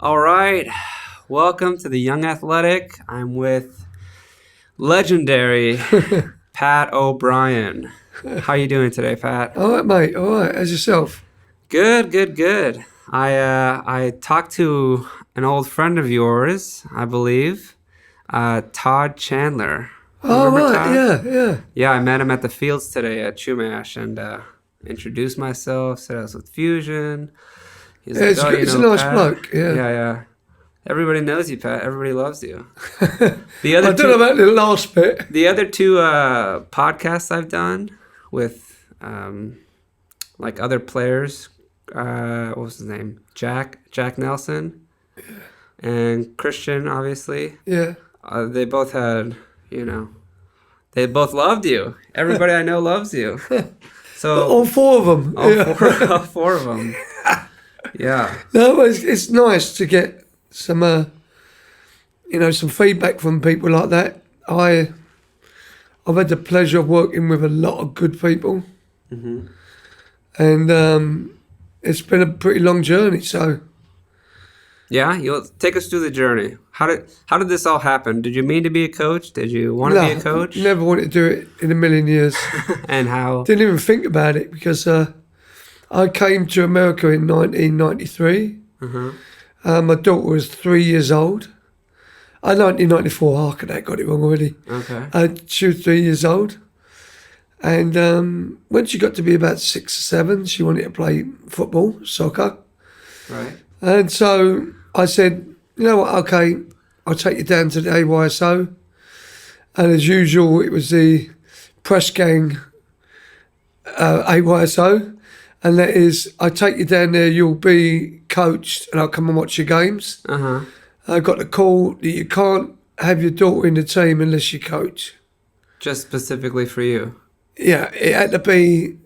All right. Welcome to the Young Athletic. I'm with legendary Pat O Brien. How you doing today, Pat? All right, mate. All right. As yourself? Good. I talked to an old friend of yours, I believe, Todd Chandler. Oh, Remember right. Todd? Yeah. Yeah, I met him at the fields today at Chumash and introduced myself, said I was with Fusion. He's Yeah, like, oh, it's a nice Pat. bloke. Yeah. Yeah. Everybody knows you, Pat. Everybody loves you. I The other don't know about the last bit. The other two podcasts I've done with like other players, what was his name? Jack Nelson, and Christian, obviously. Yeah. They both had, they both loved you. Everybody I know loves you. So All four of them. all four of them. Yeah. No, it's nice to get some, some feedback from people like that. I've had the pleasure of working with a lot of good people, and it's been a pretty long journey. So, Yeah, you'll take us through the journey. How did this all happen? Did you mean to be a coach? Did you want to be a coach? Never wanted to do it in a million years. And how? Didn't even think about it because I came to America in 1993. My daughter was 3 years old. 1994, hark at that, got it wrong already. Okay. She was 3 years old. And when she got to be about 6 or 7, she wanted to play football, soccer. Right. And so I said, you know what, okay, I'll take you down to the AYSO. And as usual, it was the press gang AYSO. And that is, I take you down there, you'll be coached, and I'll come and watch your games. I got the call that you can't have your daughter in the team unless you coach. Just specifically for you. Yeah, it had to be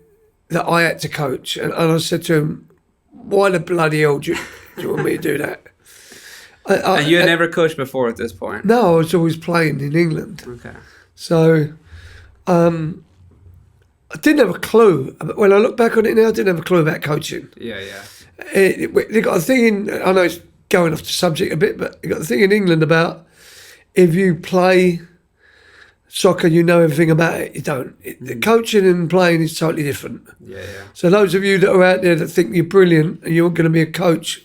that I had to coach. And I said to him, why the bloody hell do you want me to do that? And you had never coached before at this point? No, I was always playing in England. Okay. So I didn't have a clue. When I look back on it now, I didn't have a clue about coaching. Yeah. They got a thing in, I know it's going off the subject a bit, but they got a thing in England about if you play soccer, you know everything about it. You don't. The coaching and playing is totally different. Yeah. So those of you that are out there that think you're brilliant and you're going to be a coach,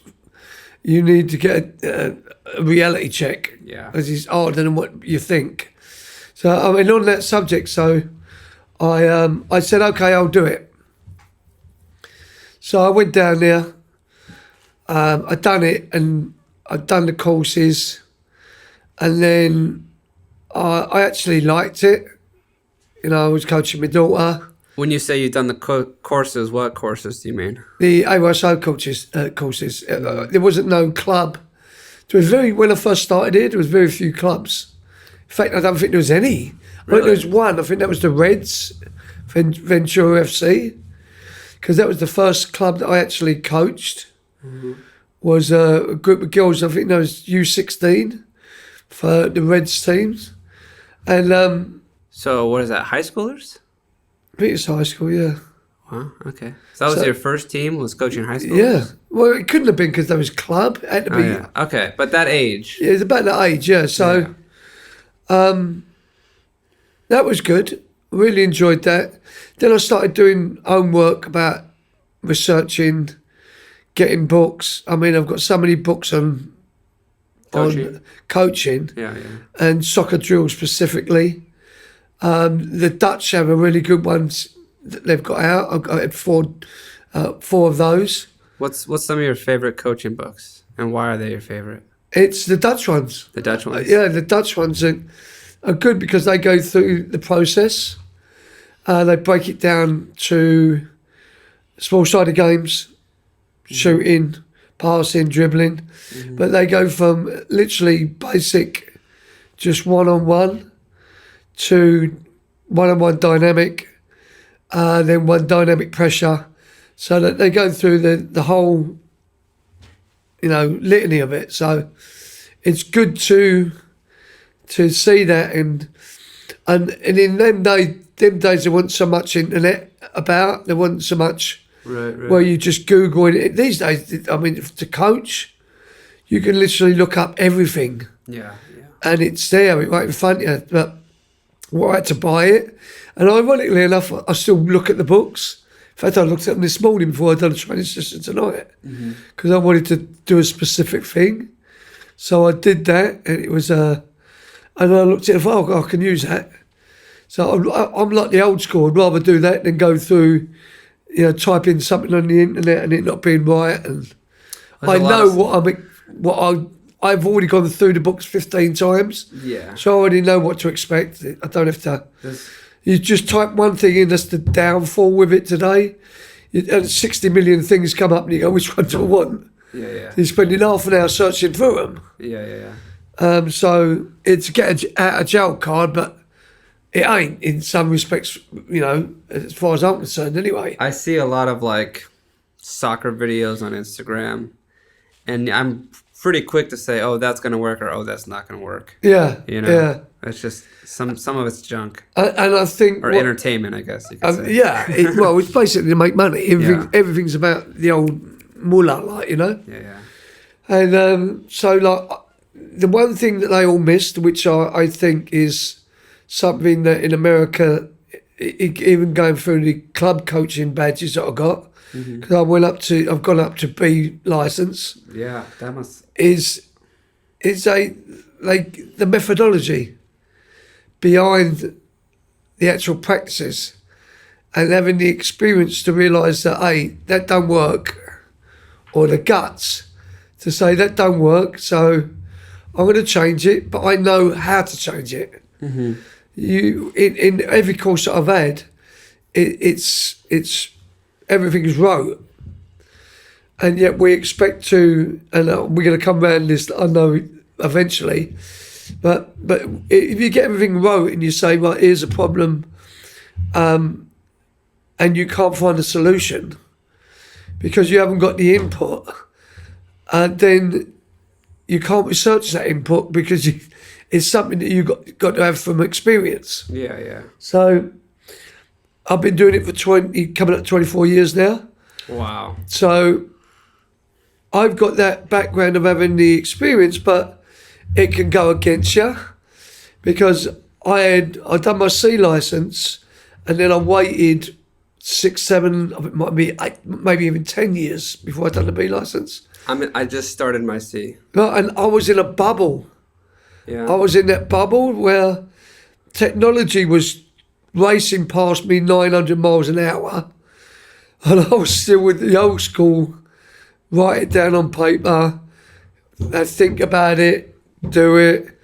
you need to get a reality check. Yeah. Because it's harder than what you think. So, I mean, on that subject, I said, okay, I'll do it. So I went down there. I'd done it, and I'd done the courses, and then I actually liked it. I was coaching my daughter. When you say you've done the courses, what courses do you mean? The AYSO courses. There wasn't no club. When I first started here, there was very few clubs. In fact, I don't think there was any. Really? There was one. I think that was the Reds, Ventura FC, because that was the first club that I actually coached. Was a group of girls. I think that was U16 for the Reds teams, and So what is that, high schoolers? I think it's high school. Yeah. Wow, okay. So that was your first team, was coaching high schoolers? Yeah. Well, it couldn't have been because there was club. It had to be. Yeah. Okay, but that age. Yeah, it's about that age. Yeah. So, that was good. Really enjoyed that. Then I started doing homework about researching, getting books. I mean, I've got so many books on coaching Yeah. and soccer drill specifically. The Dutch have a really good ones that they've got out. I had four of those. What's some of your favorite coaching books, and why are they your favorite? It's the Dutch ones. The Dutch ones? Yeah, the Dutch ones are good because they go through the process. They break it down to small-sided games, shooting, passing, dribbling. But they go from literally basic, just one-on-one, to one-on-one dynamic, then one dynamic pressure. So that they go through the whole, litany of it. So it's good to see that, and in them days there wasn't so much internet about. There wasn't so much Right. where you just Google it. These days, I mean, to coach, you can literally look up everything. Yeah. And it's there, right in front of you. But I had to buy it. And ironically enough, I still look at the books. In fact, I looked at them this morning before I'd done a training session tonight because I wanted to do a specific thing. So I did that, and it was and I looked at it, I can use that. So I'm like the old school. I'd rather do that than go through, type in something on the internet and it not being right. And I know I've already gone through the books 15 times. Yeah. So I already know what to expect. I don't have to. You just type one thing in, that's the downfall with it today. And 60 million things come up and you go, which one do I want? Yeah. You're spending half an hour searching through them. Yeah. So it's a get out of jail card, but it ain't in some respects, as far as I'm concerned anyway. I see a lot of like soccer videos on Instagram, and I'm pretty quick to say, oh, that's going to work, or oh, that's not going to work. Yeah. Yeah. It's just some of it's junk. And I think... Or entertainment, I guess you could say. Yeah. It's basically to make money. Everything's about the old mullah, Yeah. And so, the one thing that they all missed, which I think is something that in America, even going through the club coaching badges that I got, because I've gone up to B license. Yeah, that must... Is the methodology behind the actual practices and having the experience to realise that, hey, that don't work, or the guts to say that don't work, so I'm going to change it, but I know how to change it. Mm-hmm. In every course that I've had, it's everything's rote, and yet we expect to, and we're going to come around this, I know, eventually, but if you get everything rote and you say, well, here's a problem, and you can't find a solution because you haven't got the input, then you can't research that input because it's something that you've got to have from experience. Yeah. So I've been doing it for coming up 24 years now. Wow. So I've got that background of having the experience, but it can go against you because I'd done my C license and then I waited 6, 7, it might be 8, maybe even 10 years before I'd done the B license. I just started my C. And I was in a bubble. Yeah. I was in that bubble where technology was racing past me 900 miles an hour, and I was still with the old school, write it down on paper, think about it, do it.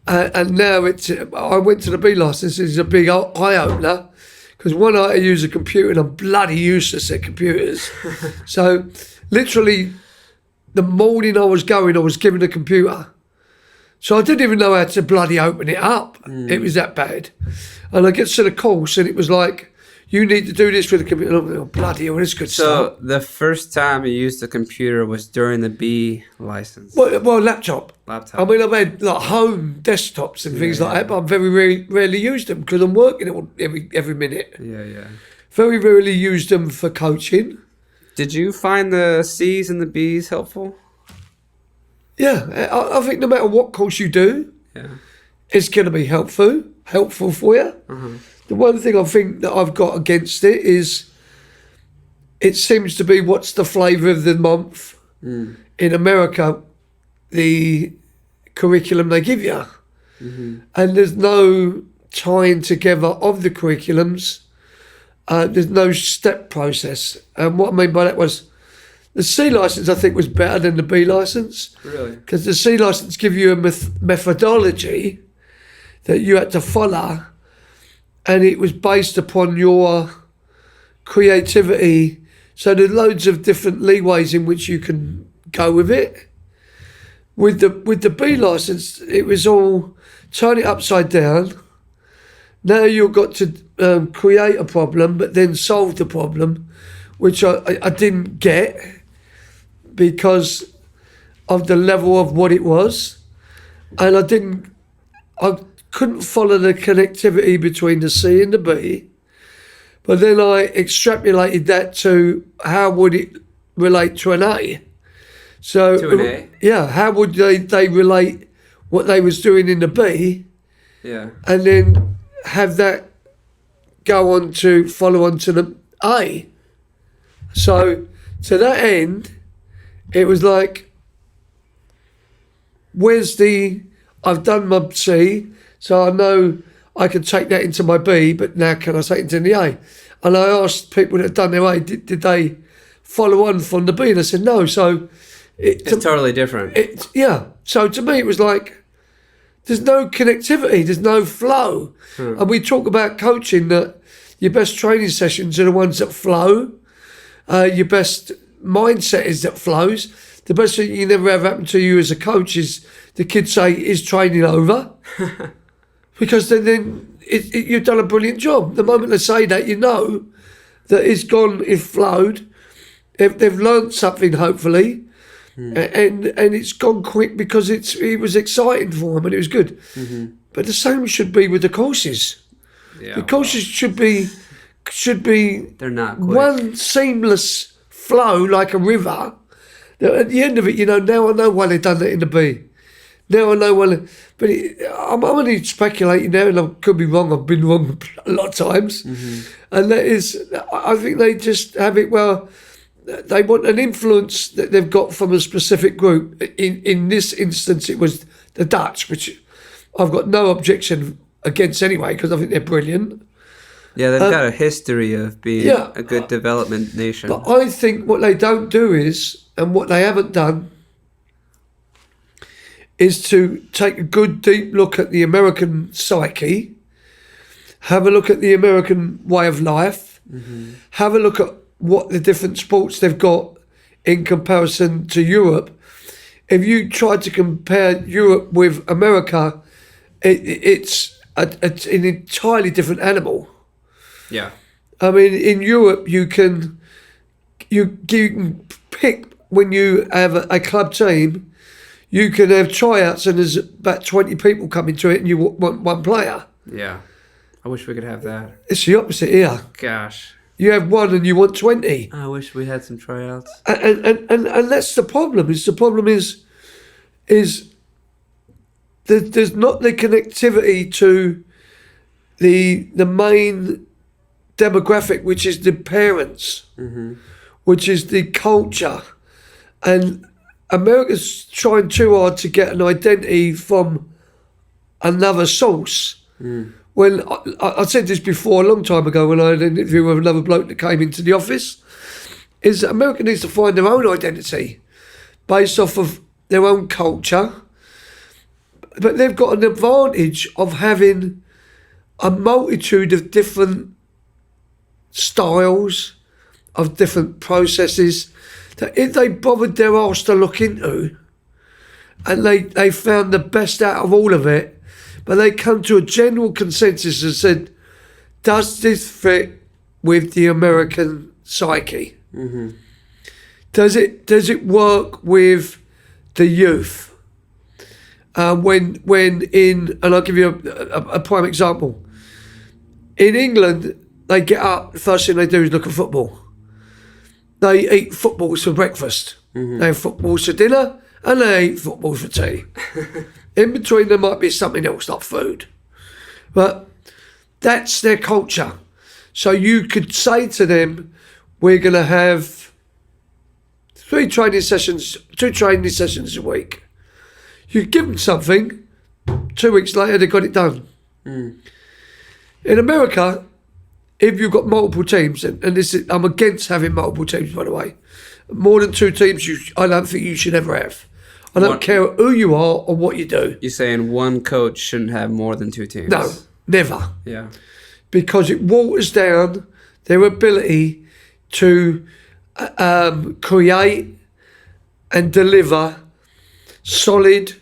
And now I went to the B license. It's a big eye-opener because one, I use a computer and I'm bloody useless at computers. So literally the morning I was going, I was given a computer. So I didn't even know how to bloody open it up. It was that bad. And I get to the course and it was like, you need to do this with a computer. And I'm like, oh, bloody hell, this could start. So the first time you used a computer was during the B license? Well, laptop. Laptop. I mean, I've had like home desktops and things like that, but I've very rarely used them because I'm working every minute. Yeah. Very rarely used them for coaching. Did you find the C's and the B's helpful? Yeah, I think no matter what course you do, it's going to be helpful for you. Uh-huh. The one thing I think that I've got against it is it seems to be what's the flavour of the month. In America, the curriculum they give you. Mm-hmm. And there's no tying together of the curriculums. There's no step process. And what I mean by that was the C licence, I think, was better than the B licence. Really? Because the C licence give you a methodology that you had to follow, and it was based upon your creativity. So there's loads of different leeways in which you can go with it. With the B licence, it was all turn it upside down. Now you've got to create a problem, but then solve the problem, which I didn't get because of the level of what it was, and I couldn't follow the connectivity between the C and the B. But then I extrapolated that to how would it relate to an A. So To an A? Yeah, how would they relate what they was doing in the B, Yeah. and then have that go on to follow on to the A? So to that end, it was like, I've done my C, so I know I can take that into my B, but now can I take it into the A? And I asked people that had done their A, did they follow on from the B? And I said no. So It's totally different. So to me, it was like, there's no connectivity, there's no flow. And we talk about coaching that your best training sessions are the ones that flow. Your best mindset is that flows. The best thing you never have happen to you as a coach is the kids say, is training over? Because then you've done a brilliant job. The moment they say that, you know that it's gone, it's flowed. They've learned something, hopefully. And it's gone quick because it was exciting for them and it was good. Mm-hmm. But the same should be with the courses. Yeah, The courses should be they're not quick. one seamless flow like a river. At the end of it, now I know why they've done that in the B. Now I know why. But I'm only speculating now, and I could be wrong. I've been wrong a lot of times. And that is, I think they just have it well. They want an influence that they've got from a specific group. In this instance, it was the Dutch, which I've got no objection against anyway, because I think they're brilliant. Yeah, they've got a history of being a good development nation. But I think what they don't do is, and what they haven't done, is to take a good deep look at the American psyche, have a look at the American way of life, have a look at what the different sports they've got in comparison to Europe. If you try to compare Europe with America, it's an entirely different animal. Yeah. I mean, in Europe, you can pick, when you have a club team, you can have tryouts and there's about 20 people coming to it and you want one player. Yeah. I wish we could have that. It's the opposite here. Gosh. You have one and you want 20. I wish we had some tryouts. And that's the problem. The problem is there's not the connectivity to the main demographic, which is the parents, which is the culture. And America's trying too hard to get an identity from another source. When I said this before a long time ago when I had an interview with another bloke that came into the office, is that America needs to find their own identity based off of their own culture. But they've got an advantage of having a multitude of different styles, of different processes, that if they bothered their arse to look into and they found the best out of all of it, but they come to a general consensus and said, does this fit with the American psyche? Does it work with the youth? And I'll give you a prime example. In England, they get up, the first thing they do is look at football. They eat footballs for breakfast. They have footballs for dinner, and they eat footballs for tea. In between, there might be something else, like food. But that's their culture. So you could say to them, we're going to have 2 training sessions a week. You give them something, 2 weeks later, they got it done. In America, if you've got multiple teams, and I'm against having multiple teams, by the way. More than 2 teams, I don't think you should ever have. I don't care who you are or what you do. You're saying one coach shouldn't have more than 2 teams? No, never. Yeah. Because it waters down their ability to create and deliver solid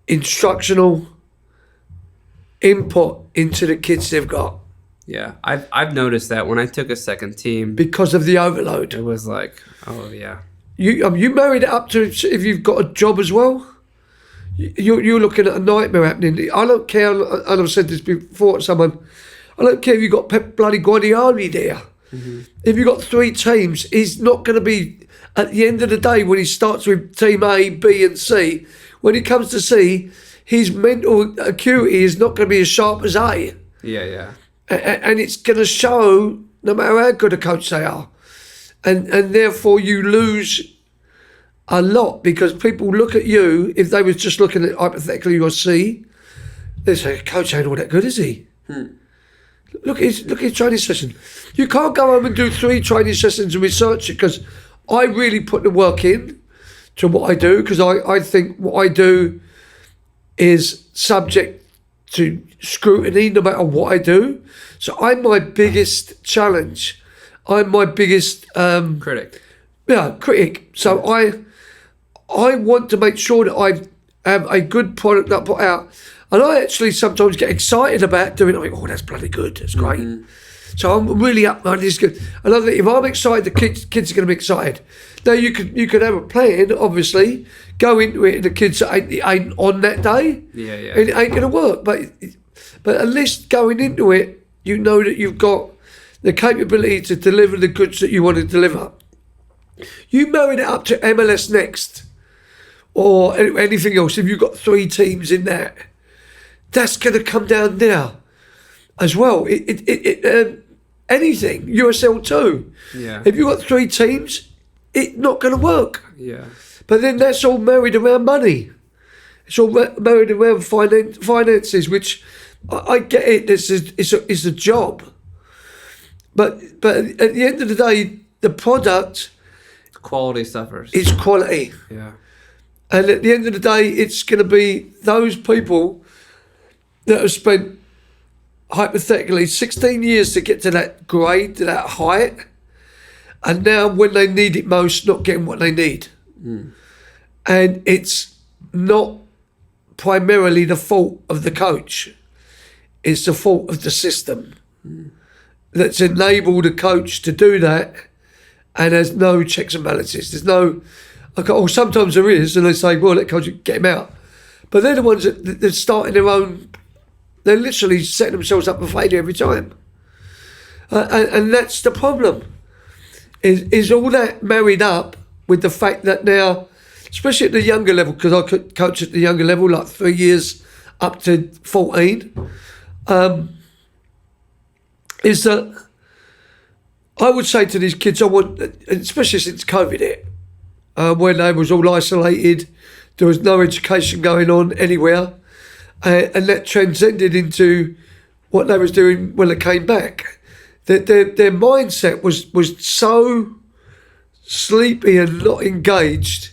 instructional input into the kids they've got. Yeah, I've noticed that when I took a second team. Because of the overload. It was like, oh yeah. You married it up to if you've got a job as well. You're looking at a nightmare happening. I don't care, and I've said this before to someone, I don't care if you've got bloody Guardiola there. If you've got 3 teams, he's not going to be at the end of the day, when he starts with team A, B and C, when he comes to C, his mental acuity is not going to be as sharp as A. Yeah. And it's going to show no matter how good a coach they are. And therefore you lose a lot because people look at you, if they was just looking at hypothetically your C, they say, coach ain't all that good, is he? Look at his training session. You can't go home and do 3 training sessions and research it because I really put the work in to what I do because I think what I do is subject to scrutiny no matter what I do. So I'm my biggest challenge. I'm my biggest critic. Yeah, critic. So I want to make sure that I have a good product that I put out. And I actually sometimes get excited about doing it. I think, oh, that's bloody good. That's great. Mm-hmm. So I'm really up on this good. And I think if I'm excited, the kids are going to be excited. Now you could have a plan, obviously, go into it, and the kids ain't on that day. Yeah. And it ain't going to work. But at least going into it, you know that you've got the capability to deliver the goods that you want to deliver. You marry it up to MLS Next or anything else. If you've got 3 teams in that, that's going to come down there as well. Anything, USL too. Yeah. If you've got 3 teams, it's not going to work. Yeah. But then that's all married around money. It's all married around finances, which I get it. It's a job. But at the end of the day, the product... Quality suffers. It's quality. Yeah. And at the end of the day, it's going to be those people that have spent, hypothetically, 16 years to get to that grade, to that height, and now when they need it most, not getting what they need. And it's not primarily the fault of the coach. It's the fault of the system that's enabled a coach to do that and there's no checks and balances. There's no... sometimes there is, and they say, well, let coach get him out. But they're the ones that they're starting their own... They're literally setting themselves up for failure every time. And that's the problem. Is all that married up with the fact that now, especially at the younger level, because I could coach at the younger level, like 3 years up to 14, is that I would say to these kids, I want, especially since COVID hit, when they was all isolated, there was no education going on anywhere, and that transcended into what they was doing when they came back. Their mindset was so sleepy and not engaged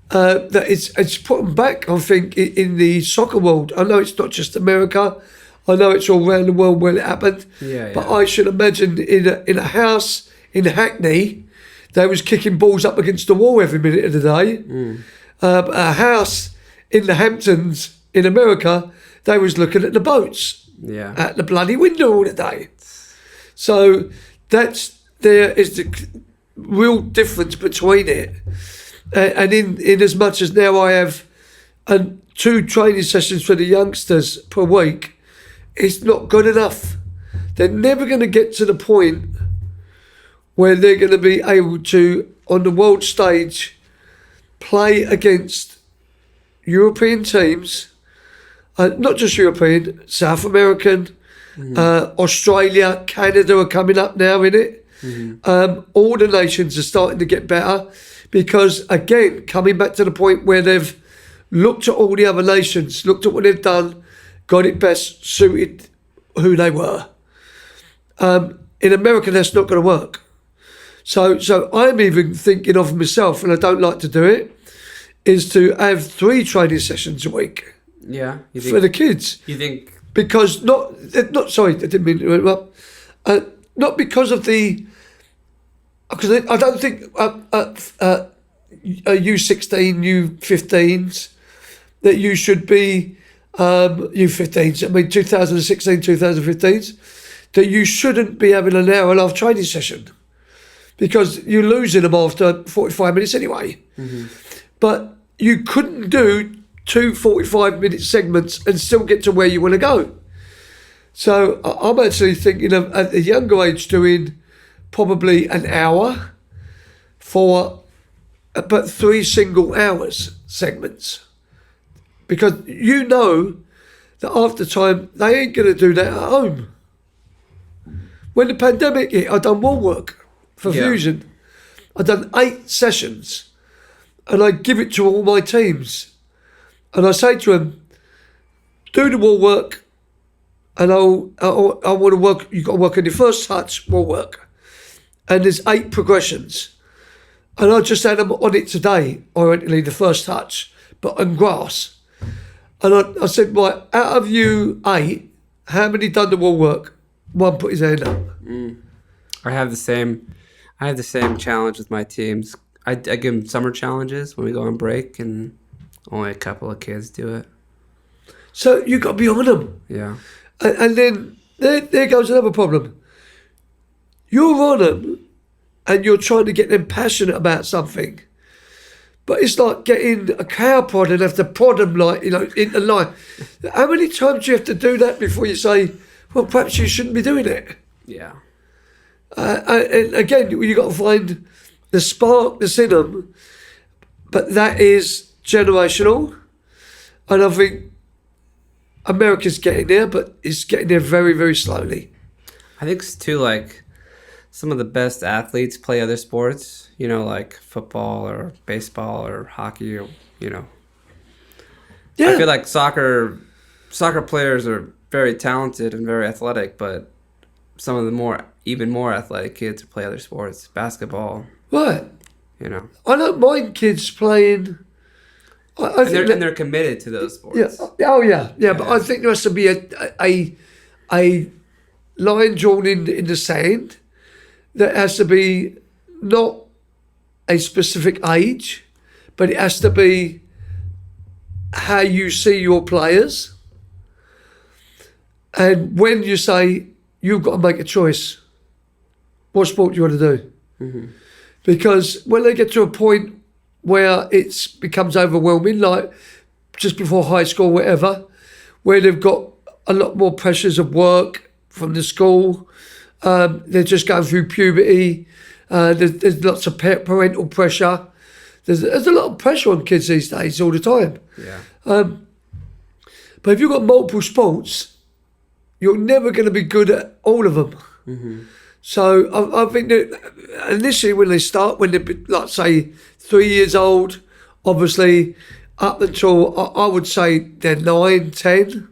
that it's put them back, I think, in the soccer world. I know it's not just America. I know it's all around the world where it happened. Yeah. But I should imagine in a house in Hackney, they was kicking balls up against the wall every minute of the day. A house in the Hamptons in America, they was looking at the boats at the bloody window all the day. So there is the real difference between it. And in as much as now I have 2 training sessions for the youngsters per week, it's not good enough. They're never going to get to the point where they're going to be able to, on the world stage, play against European teams, not just European, South American, Australia, Canada are coming up now in it. All the nations are starting to get better because, again, coming back to the point where they've looked at all the other nations, looked at what they've done, got it best suited who they were. In America, that's not going to work. So I'm even thinking of myself, and I don't like to do it, is to have 3 training sessions a week. Yeah. For the kids. You think... Because sorry, I didn't mean to interrupt. Not because of the... Because I don't think U16, U15s, that you should be... U15s, I mean 2016, 2015s, that you shouldn't be having an hour and a half training session because you're losing them after 45 minutes anyway. But you couldn't do 2 45-minute segments and still get to where you want to go. So I'm actually thinking of, at a younger age, doing probably an hour for but 3 single hours segments. Because you know that after time, they ain't going to do that at home. When the pandemic hit, I done wall work for Fusion. I done 8 sessions, and I give it to all my teams. And I say to them, do the wall work, and I want to work. You've got to work on your first touch wall work, and there's 8 progressions. And I just had them on it today, originally the first touch, but on grass. And I said, right, out of you 8, how many done the wall work? One put his hand up. I have the same challenge with my teams. I give them summer challenges when we go on break, and only a couple of kids do it. So you got to be on them. Yeah. And then there goes another problem. You're on them, and you're trying to get them passionate about something. But it's like getting a cow prod and have to prod them into line. How many times do you have to do that before you say, well, perhaps you shouldn't be doing it? Yeah. And again, you got to find the spark that's in them. But that is generational. And I think America's getting there, but it's getting there very, very slowly. I think it's too, like, some of the best athletes play other sports, like football or baseball or hockey or, Yeah. I feel like soccer players are very talented and very athletic, but some of the even more athletic kids play other sports, basketball. Right. I don't mind kids playing. And they're committed to those sports. Yeah. Oh, yeah. But I think there has to be a line drawn in the sand that has to be not a specific age, but it has to be how you see your players. And when you say you've got to make a choice, what sport do you want to do? Mm-hmm. Because when they get to a point where it becomes overwhelming, like just before high school, whatever, where they've got a lot more pressures of work from the school, they're just going through puberty, there's lots of parental pressure. There's a lot of pressure on kids these days all the time. Yeah. But if you've got multiple sports, you're never going to be good at all of them. Mm-hmm. So I think that initially when they're, like, say, 3 years old, obviously, up until, I would say they're 9, 10,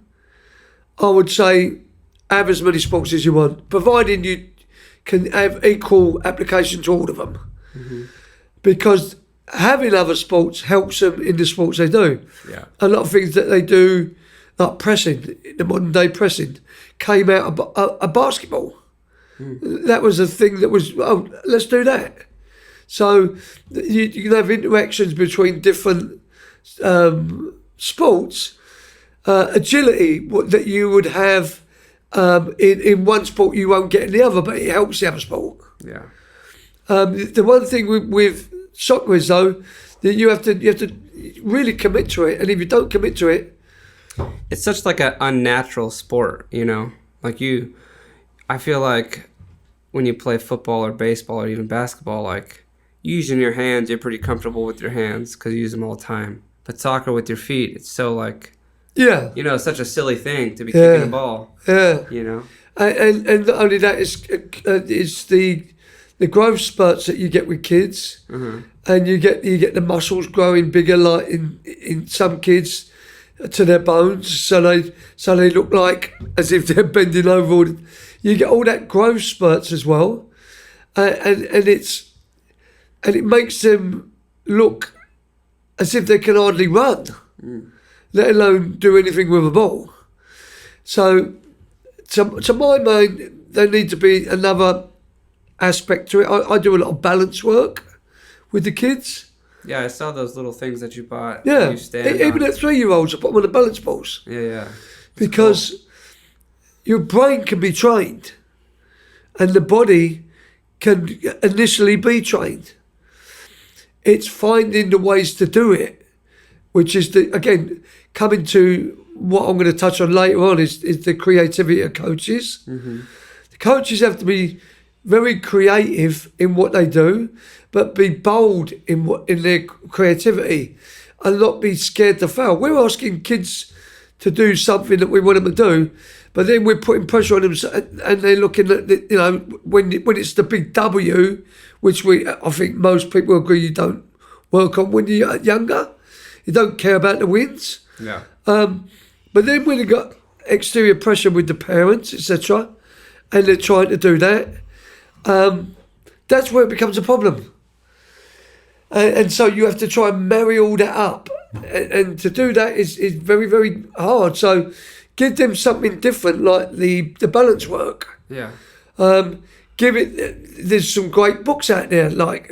I would say have as many sports as you want, providing you can have equal application to all of them. Mm-hmm. Because having other sports helps them in the sports they do. Yeah. A lot of things that they do, like pressing, the modern day pressing, came out of basketball. That was a thing that was, let's do that. So you can have interactions between different sports, agility that you would have in one sport you won't get in the other, but it helps the other sport. Yeah. The one thing with soccer is, though, that you have to really commit to it, and if you don't commit to it, it's such like an unnatural sport, like I feel like when you play football or baseball or even basketball, like using your hands, you're pretty comfortable with your hands because you use them all the time. But soccer with your feet, it's so like, such a silly thing to be kicking a ball. Yeah. And not only that, it's the growth spurts that you get with kids, and you get the muscles growing bigger, like in some kids, to their bones, so they look like as if they're bending over. You get all that growth spurts as well, and it makes them look as if they can hardly run, let alone do anything with a ball. So, to my mind, there needs to be another aspect to it. I do a lot of balance work with the kids. Yeah, I saw those little things that you bought. Yeah, you stand even on. at 3-year-olds, I put them on the balance balls. Yeah. Because your brain can be trained, and the body can initially be trained. It's finding the ways to do it, which is again coming to what I'm going to touch on later on is the creativity of coaches. Mm-hmm. The coaches have to be very creative in what they do, but be bold in their creativity and not be scared to fail. We're asking kids to do something that we want them to do, but then we're putting pressure on them, and they're looking at when it's the big W, which I think most people agree you don't work on when you're younger. You don't care about the wins. Yeah. But then when you got exterior pressure with the parents, etc., and they're trying to do that, that's where it becomes a problem. And so you have to try and marry all that up. And to do that is very, very hard. So give them something different, like the balance work. Yeah. There's some great books out there, like,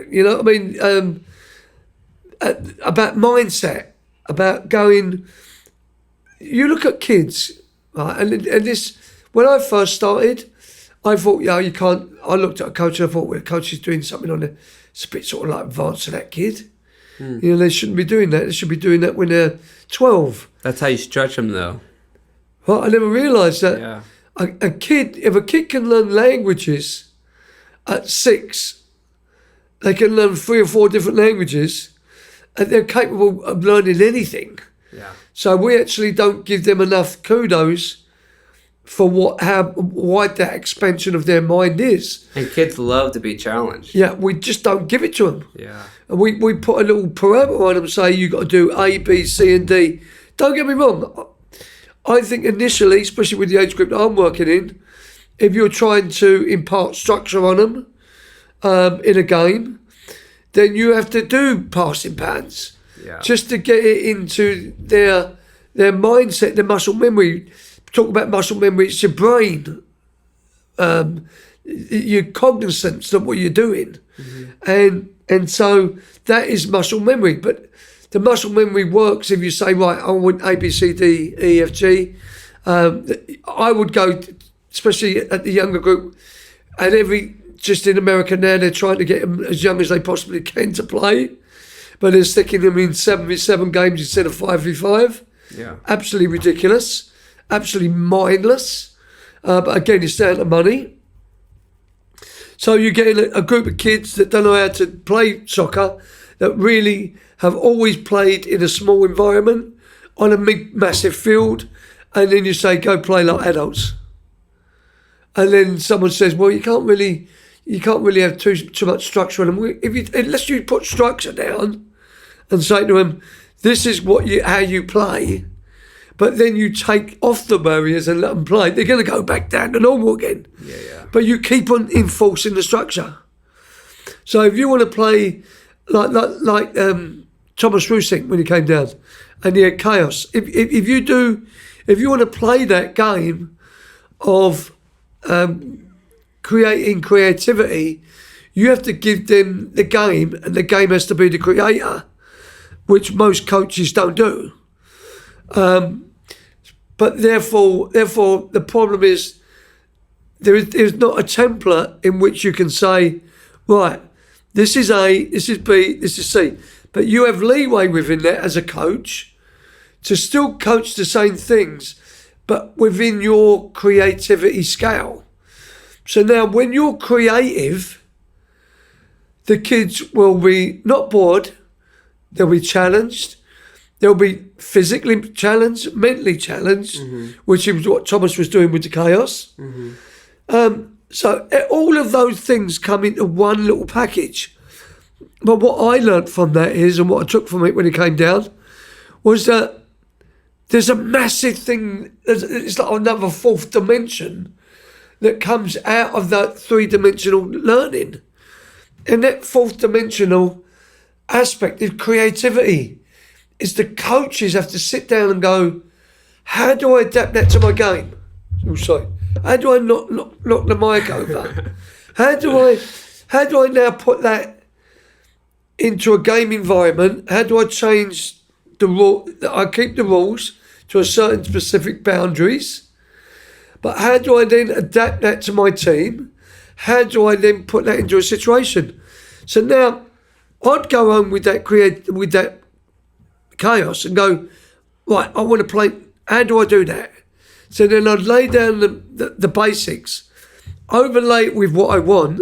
about mindset, about going. You look at kids, right? And this, when I first started, I thought, you can't. I looked at a coach and I thought, well, the coach is doing something on the. It's a bit sort of like advanced to that kid. They shouldn't be doing that. They should be doing that when they're 12. That's how you stretch them, though. Well, I never realised that Yeah. if a kid can learn languages at 6, they can learn 3 or 4 different languages, and they're capable of learning anything. Yeah. So we actually don't give them enough kudos for how wide that expansion of their mind is. And kids love to be challenged. Yeah, we just don't give it to them. Yeah. And we put a little parameter on them, say you got to do A, B, C, and D. Don't get me wrong. I think initially, especially with the age group that I'm working in, if you're trying to impart structure on them in a game, then you have to do passing patterns just to get it into their mindset, their muscle memory. Talk about muscle memory, it's your brain, your cognizance of what you're doing. And so that is muscle memory. But the muscle memory works if you say, right, I want A, B, C, D, E, F, G. I would go, especially at the younger group, and just in America now, they're trying to get them as young as they possibly can to play, but they're sticking them in 7v7 games instead of 5v5. Yeah. Absolutely ridiculous. Absolutely mindless, but again, it's down to money. So you're getting a group of kids that don't know how to play soccer, that really have always played in a small environment on a big, massive field, and then you say, go play like adults. And then someone says, well, you can't really have too much structure on them. Unless you put structure down and say to them, this is how you play, but then you take off the barriers and let them play, they're going to go back down to normal again. Yeah. But you keep on enforcing the structure. So if you want to play like Thomas Rusink when he came down, and he had chaos. If you want to play that game of creating creativity, you have to give them the game, and the game has to be the creator, which most coaches don't do. But therefore, the problem is there's not a template in which you can say, right, this is A, this is B, this is C. But you have leeway within that as a coach to still coach the same things, but within your creativity scale. So now when you're creative, the kids will be not bored, they'll be challenged, they'll be physically challenged, mentally challenged, which is what Thomas was doing with the chaos. So all of those things come into one little package. But what I learnt from that is, and what I took from it when it came down, was that there's a massive thing, it's like another 4th dimension that comes out of that 3-dimensional learning. And that 4th dimensional aspect is creativity. Is the coaches have to sit down and go, how do I adapt that to my game? Sorry. How do I not knock the mic over? How do I now put that into a game environment? How do I change the rule? I keep the rules to a certain specific boundaries, but how do I then adapt that to my team? How do I then put that into a situation? So now I'd go home with that chaos and go, right, I want to play. How do I do that? So then I'd lay down the basics. overlay it with what I want,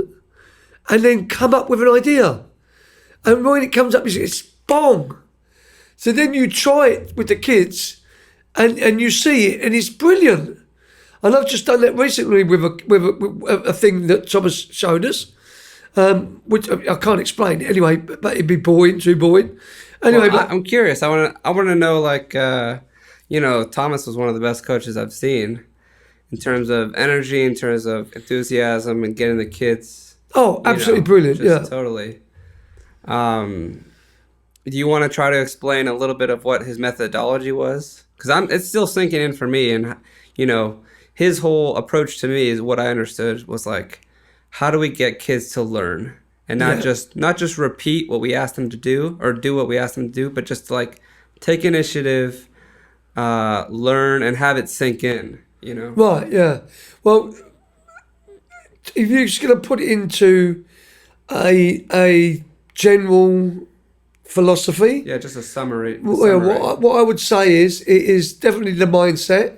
and then come up with an idea. And when it comes up, it's bong. So then you try it with the kids, and you see it, and it's brilliant. And I've just done that recently with a thing that Thomas showed us, which I can't explain anyway, but it'd be too boring. Anyway, well, I'm curious. I want to know, like, Thomas was one of the best coaches I've seen in terms of energy, in terms of enthusiasm, and getting the kids. Oh, absolutely brilliant! Yeah, totally. Do you want to try to explain a little bit of what his methodology was? Because it's still sinking in for me, and his whole approach to me is what I understood was like, how do we get kids to learn and not just repeat what we asked them to do or do what we asked them to do, but just like take initiative, learn, and have it sink in. Right. Yeah. Well, if you're just going to put it into a general philosophy. Yeah, just a summary. What I would say is it is definitely the mindset.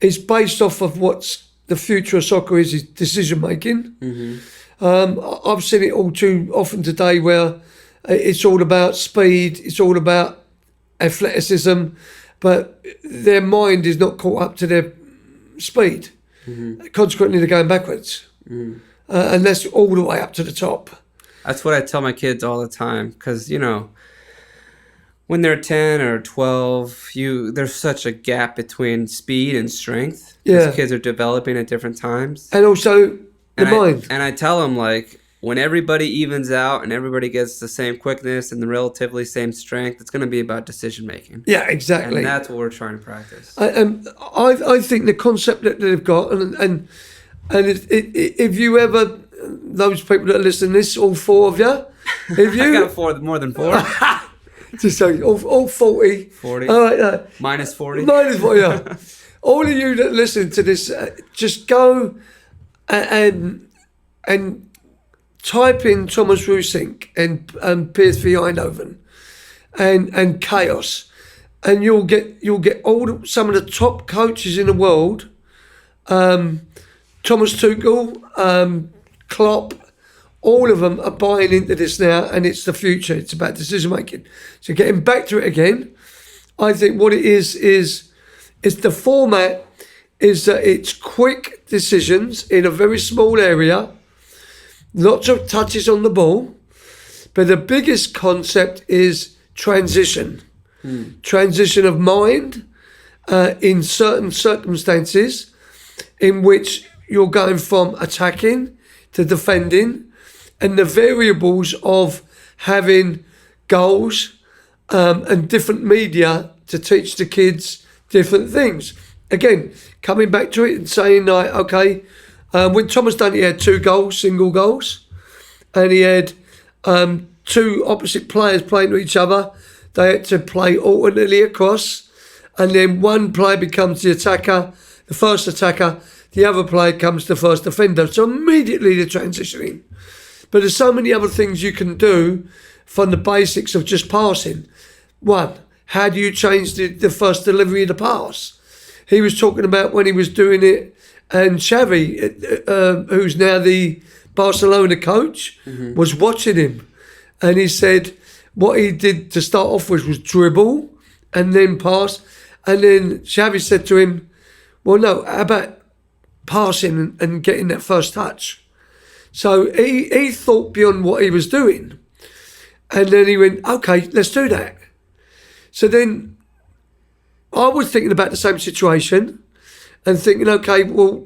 It's based off of what's the future of soccer is decision making. Mm-hmm. I've seen it all too often today where it's all about speed, it's all about athleticism, but their mind is not caught up to their speed. Mm-hmm. Consequently, they're going backwards. Mm-hmm. And that's all the way up to the top. That's what I tell my kids all the time because, when they're 10 or 12, there's such a gap between speed and strength. Yeah. These kids are developing at different times. And also the mind. And I tell them, like, when everybody evens out and everybody gets the same quickness and the relatively same strength, it's going to be about decision making. Yeah, exactly. And that's what we're trying to practice. I think the concept that they've got, and if you ever, those people that listen to this, all four of you, if you I got more than four. Just so all 40. 40. All right, minus 40. Minus 40. Yeah. All of you that listen to this, just go and type in Thomas Rusink and PSV Eindhoven and chaos, and you'll get some of the top coaches in the world. Thomas Tuchel, Klopp, all of them are buying into this now, and it's the future. It's about decision making. So getting back to it again, I think what it is the format is that it's quick decisions in a very small area, lots of touches on the ball, but the biggest concept is transition. Transition of mind in certain circumstances in which you're going from attacking to defending, and the variables of having goals and different media to teach the kids different things. Again, coming back to it and saying, like, okay, when Thomas done it, he had 2 goals, single goals, and he had 2 opposite players playing to each other. They had to play alternately across, and then one player becomes the attacker, the first attacker, the other player comes the first defender. So immediately they're transitioning. But there's so many other things you can do from the basics of just passing. One, how do you change the first delivery of the pass? He was talking about when he was doing it, and Xavi, who's now the Barcelona coach, was watching him. And he said what he did to start off with was dribble and then pass. And then Xavi said to him, well, no, how about passing and getting that first touch? So he thought beyond what he was doing. And then he went, okay, let's do that. So then I was thinking about the same situation and thinking, okay, well,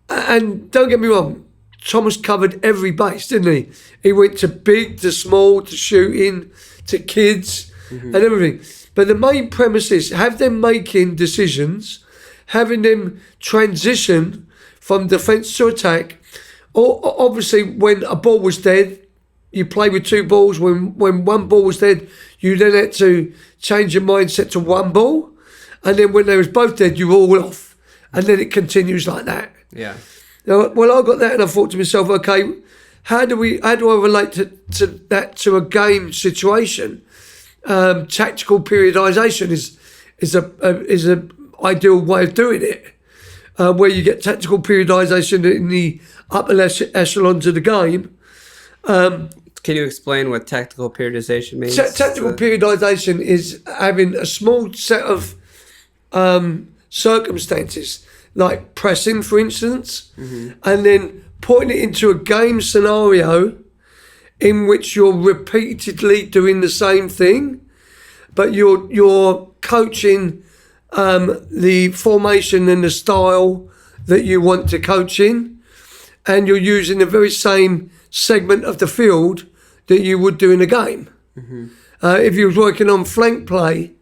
and don't get me wrong, Thomas covered every base, didn't he? He went to big, to small, to shooting, to kids and everything. But the main premise is have them making decisions, having them transition from defence to attack. Or obviously, when a ball was dead, you play with 2 balls. When one ball was dead, you then had to change your mindset to 1 ball. And then when they was both dead, you were all off. And then it continues like that. Yeah. Now, well, I got that and I thought to myself, okay, how do I relate to that to a game situation? Tactical periodisation is a ideal way of doing it. where you get tactical periodisation in the upper echelons of the game. Can you explain what tactical periodization means? Tactical periodisation is having a small set of circumstances, like pressing, for instance, and then putting it into a game scenario in which you're repeatedly doing the same thing, but you're coaching the formation and the style that you want to coach in, and you're using the very same segment of the field that you would do in a game. If you was working on flank play,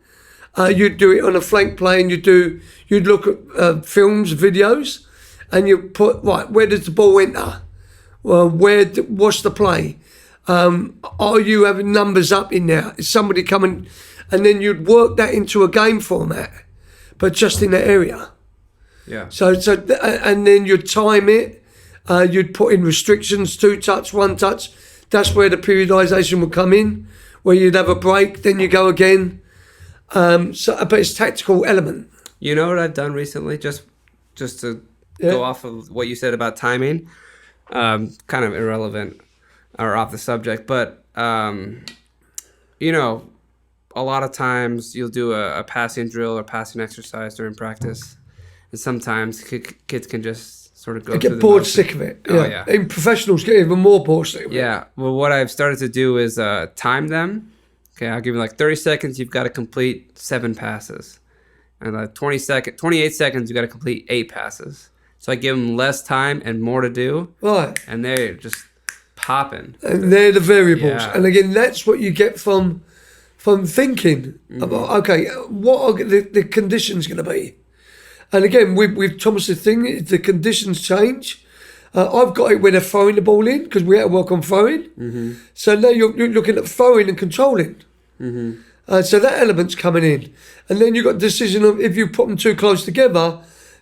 you'd do it on a flank play, and you'd look at films, videos, and you put, right, where does the ball enter? Well, what's the play? Are you having numbers up in there? Is somebody coming? And then you'd work that into a game format, but just in that area. Yeah. And then you'd time it. You'd put in restrictions, 2 touch, 1 touch. That's where the periodisation would come in, where you'd have a break, then you go again. But it's tactical element. You know what I've done recently, just to go off of what you said about timing, kind of irrelevant or off the subject, but you know, a lot of times you'll do a passing drill or passing exercise during practice, and sometimes kids can just sort of go. They get bored, sick of it. Oh, yeah. And professionals get even more bored, sick of it. Yeah. Well, what I've started to do is time them. Okay, I'll give you like 30 seconds. You've got to complete 7 passes, and 28 seconds. You've got to complete 8 passes. So I give them less time and more to do. Right. And they're just popping. And they're the variables. Yeah. And again, that's what you get from thinking about, okay, what are the conditions going to be? And again, with Thomas's thing, the conditions change. I've got it when they're throwing the ball in, because we had to work on throwing. So now you're looking at throwing and controlling. So that element's coming in. And then you've got decision of, if you put them too close together,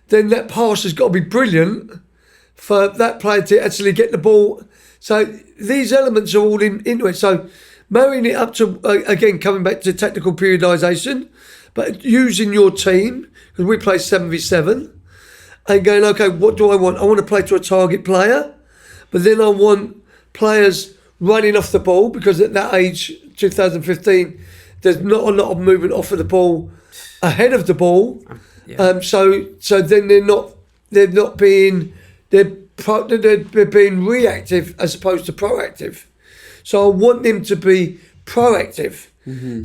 then that pass has got to be brilliant for that player to actually get the ball. So these elements are all into it. So marrying it up to, again, coming back to tactical periodisation, but using your team, because we play 7v7, and going, okay, what do I want? I want to play to a target player, but then I want players running off the ball, because at that age, 2015, there's not a lot of movement off of the ball, ahead of the ball. Yeah. So then they're being reactive as opposed to proactive. So I want them to be proactive.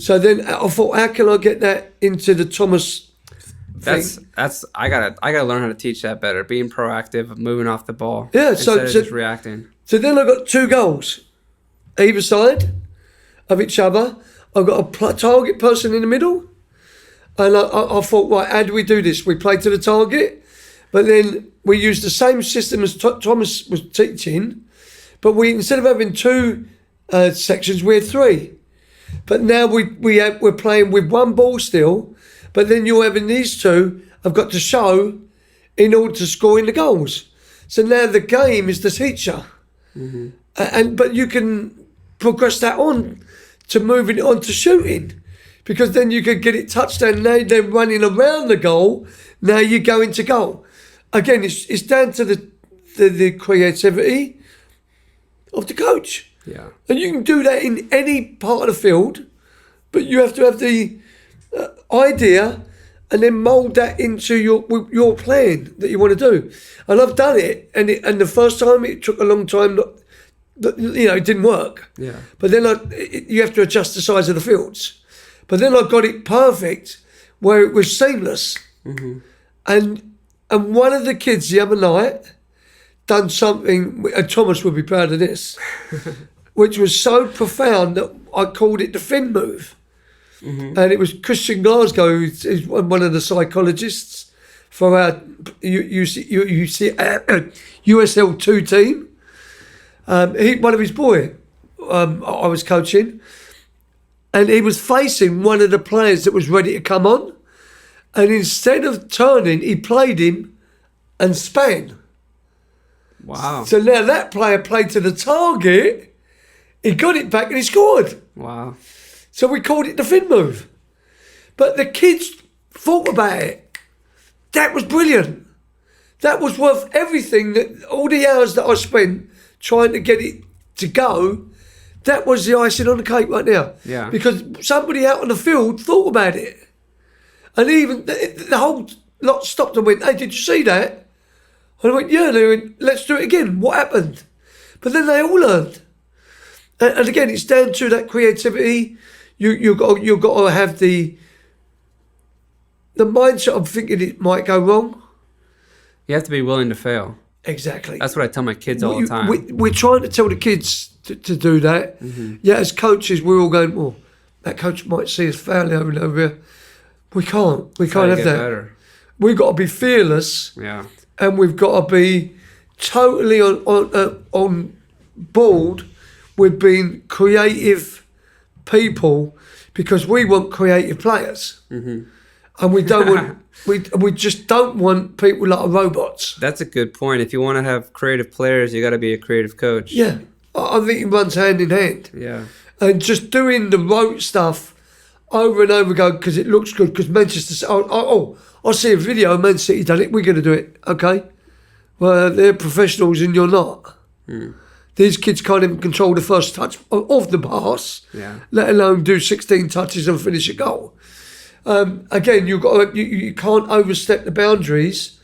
So then I thought, how can I get that into the Thomas thing? That's I gotta learn how to teach that better. Being proactive, moving off the ball. Yeah, instead of just reacting. So then I got 2 goals, either side of each other. I've got a target person in the middle, and I thought, right, how do we do this? We play to the target, but then we use the same system as Thomas was teaching, but we, instead of having 2 sections, we had 3. But now we're playing with 1 ball still, but then you're having these 2 have got to show in order to score in the goals. So now the game is the teacher. But you can progress that on to moving it on to shooting, because then you could get it touchdown. Now they're running around the goal. Now you go into goal. Again, it's down to the creativity of the coach. Yeah. And you can do that in any part of the field, but you have to have the idea and then mould that into your plan that you want to do. And I've done it, and the first time it took a long time. It didn't work. Yeah. But then you have to adjust the size of the fields. But then I got it perfect, where it was seamless. And one of the kids the other night done something, and Thomas would be proud of this, which was so profound that I called it the Finn move. And it was Christian Glasgow, who's one of the psychologists for our USL2 team. One of his boys I was coaching, and he was facing one of the players that was ready to come on, and instead of turning, he played him and span. Wow. So now that player played to the target, he got it back and he scored. Wow. So we called it the Finn move. But the kids thought about it. That was brilliant. that was worth everything. That all the hours that I spent trying to get it to go, that was the icing on the cake right now. Yeah. Because somebody out on the field thought about it. And even the whole lot stopped and went, hey, did you see that? And I went, yeah. And they went, let's do it again. What happened? But then they all learned. And again, it's down to that creativity. You've got to have the mindset of thinking it might go wrong. You have to be willing to fail. Exactly. That's what I tell my kids all the time. We're trying to tell the kids to do that. Mm-hmm. Yeah, as coaches, we're all going, well, that coach might see us failing over and over. We can't. We can't have that. Better. We've got to be fearless. Yeah. And we've got to be totally on board with being creative people, because we want creative players. Mm-hmm. And we don't want we just don't want people that are robots. That's a good point. If you want to have creative players, you got to be a creative coach. Yeah, I think it runs hand in hand. Yeah. And just doing the rote stuff over and over again because it looks good. Because Manchester, I see a video of Man City done it. We're going to do it. Okay. Well, they're professionals and you're not. These kids can't even control the first touch of the pass, let alone do 16 touches and finish a goal. Again, you can't overstep the boundaries,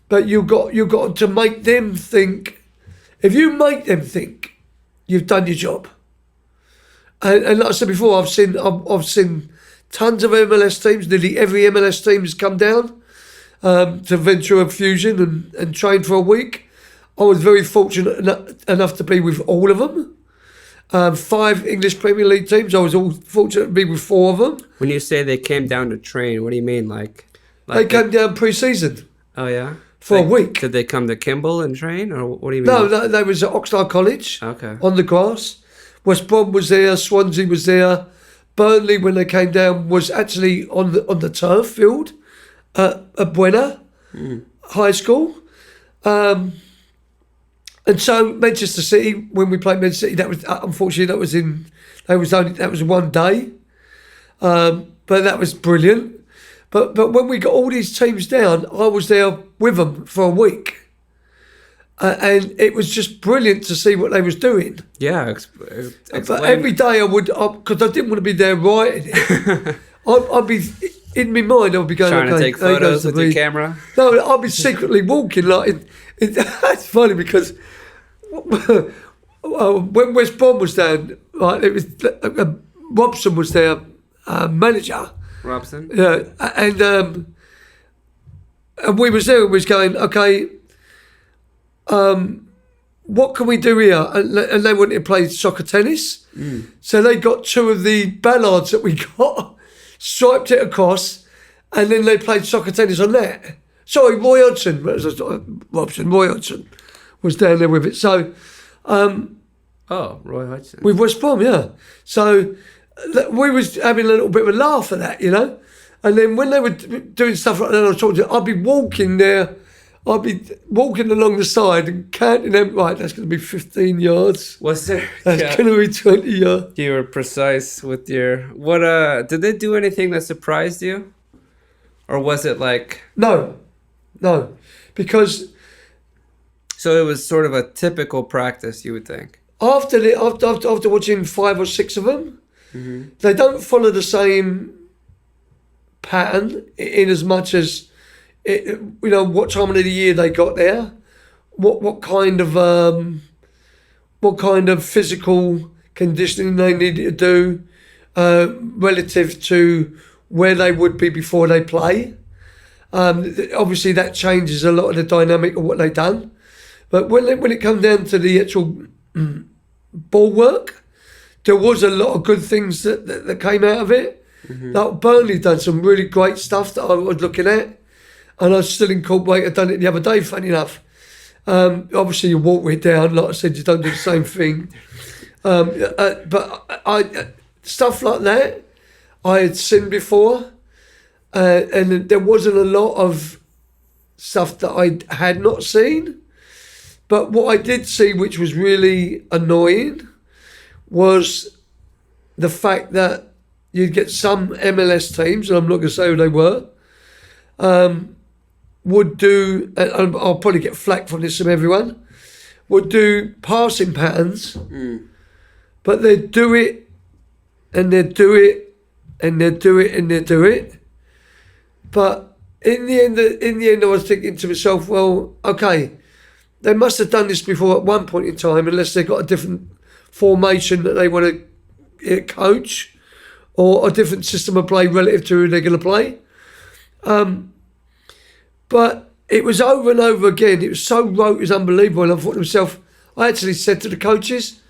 but you've got to make them think. If you make them think, you've done your job. And like I said before, I've seen tons of MLS teams. Nearly every MLS team has come down to Ventura Fusion and train for a week. I was very fortunate enough to be with all of them. 5 English Premier League teams. I was all fortunate to be with 4 of them. When you say they came down to train, what do you mean? Like they came down pre-season. Oh yeah, for a week. Did they come to Kimball and train, or what do you mean? No, they was at Oxnard College. Okay. On the grass. West Brom was there. Swansea was there. Burnley, when they came down, was actually on the turf field at Buena High School. And so Manchester City, when we played Manchester City, that was unfortunately that was one day, but that was brilliant. But when we got all these teams down, I was there with them for a week, and it was just brilliant to see what they was doing. Yeah, but every day I would, because I didn't want to be there writing it. I'd be in my mind. I'd be going trying to take photos with your camera. No, I'd be secretly walking like. It's funny because when West Brom was down, right, it was Robson was their manager. Robson. Yeah, and we was there. We was going, okay. What can we do here? And they wanted to play soccer tennis, so they got 2 of the ballards that we got, striped it across, and then they played soccer tennis on that. Sorry, Roy Hodgson. Roy Hodgson was down there with it. So, Roy Hodgson. With West Brom, yeah. So we was having a little bit of a laugh at that, you know. And then when they were doing stuff like that, I was talking to, I'd be walking there. I'd be walking along the side and counting them. Right, that's going to be 15 yards. Was there? That's going to be 20 yards. You were precise with your. What? Did they do anything that surprised you, or was it like? No, because. So it was sort of a typical practice, you would think. After watching 5 or 6 of them, they don't follow the same pattern in as much as. What time of the year they got there, what kind of physical conditioning they needed to do relative to where they would be before they play. Obviously, that changes a lot of the dynamic of what they've done. But when it comes down to the actual ball work, there was a lot of good things that came out of it. Like Burnley done some really great stuff that I was looking at. And I still incorporated, I've done it the other day, funny enough. Obviously, you water it down. Like I said, you don't do the same thing. But stuff like that, I had seen before. And there wasn't a lot of stuff that I had not seen. But what I did see, which was really annoying, was the fact that you'd get some MLS teams, and I'm not going to say who they were, would do, and I'll probably get flack from this from everyone, would do passing patterns, but they'd do it, and they'd do it, and they'd do it, and they'd do it. But in the end, I was thinking to myself, well, okay, they must have done this before at one point in time, unless they've got a different formation that they want to coach, or a different system of play relative to who they're going to play. But it was over and over again. It was so rote, it was unbelievable. And I thought to myself, I actually said to the coaches,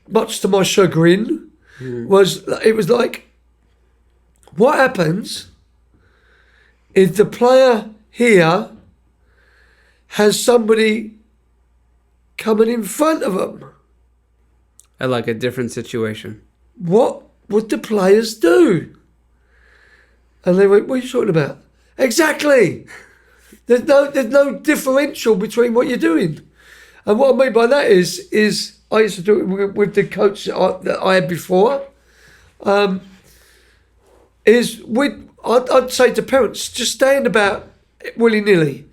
much to my chagrin, it was like, what happens if the player here has somebody coming in front of them? I like a different situation. What would the players do? And they went, what are you talking about? Exactly. There's no differential between what you're doing. And what I mean by that is I used to do it with the coach that I had before. I'd say to parents, just stand about willy-nilly.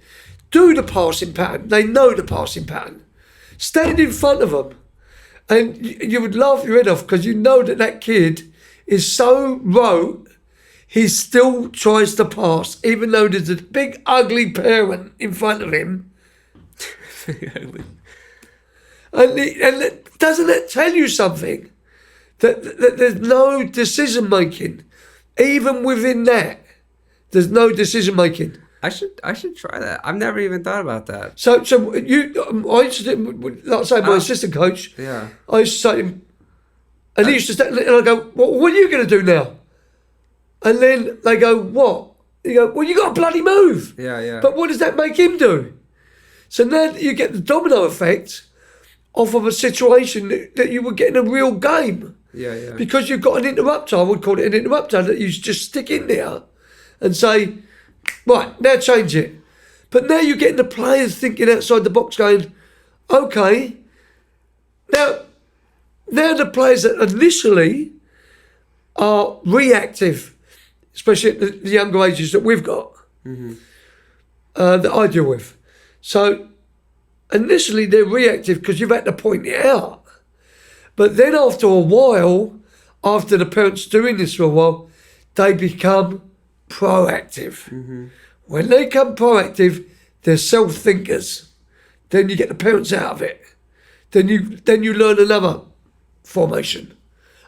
Do the passing pattern. They know the passing pattern. Stand in front of them. And you would laugh your head off because you know that kid is so rote, he still tries to pass, even though there's a big, ugly parent in front of him. and doesn't that tell you something? That there's no decision-making. Even within that, there's no decision-making. I should try that. I've never even thought about that. So I used to do, like I say, my assistant coach. Yeah. I used to say to him, and he used to stand, and I go, what are you going to do now? And then they go, what? You go, well, you got to bloody move. Yeah. But what does that make him do? So now you get the domino effect off of a situation that you were getting a real game. Yeah. Because you've got an interrupter, I would call it an interrupter, that you just stick in there and say, right, now change it. But now you're getting the players thinking outside the box going, okay, now the players that initially are reactive, especially at the younger ages that we've got, that I deal with. So initially they're reactive because you've had to point it out. But then after a while, after the parents doing this for a while, they become proactive. When they become proactive, they're self-thinkers. Then you get the parents out of it. Then you learn another formation,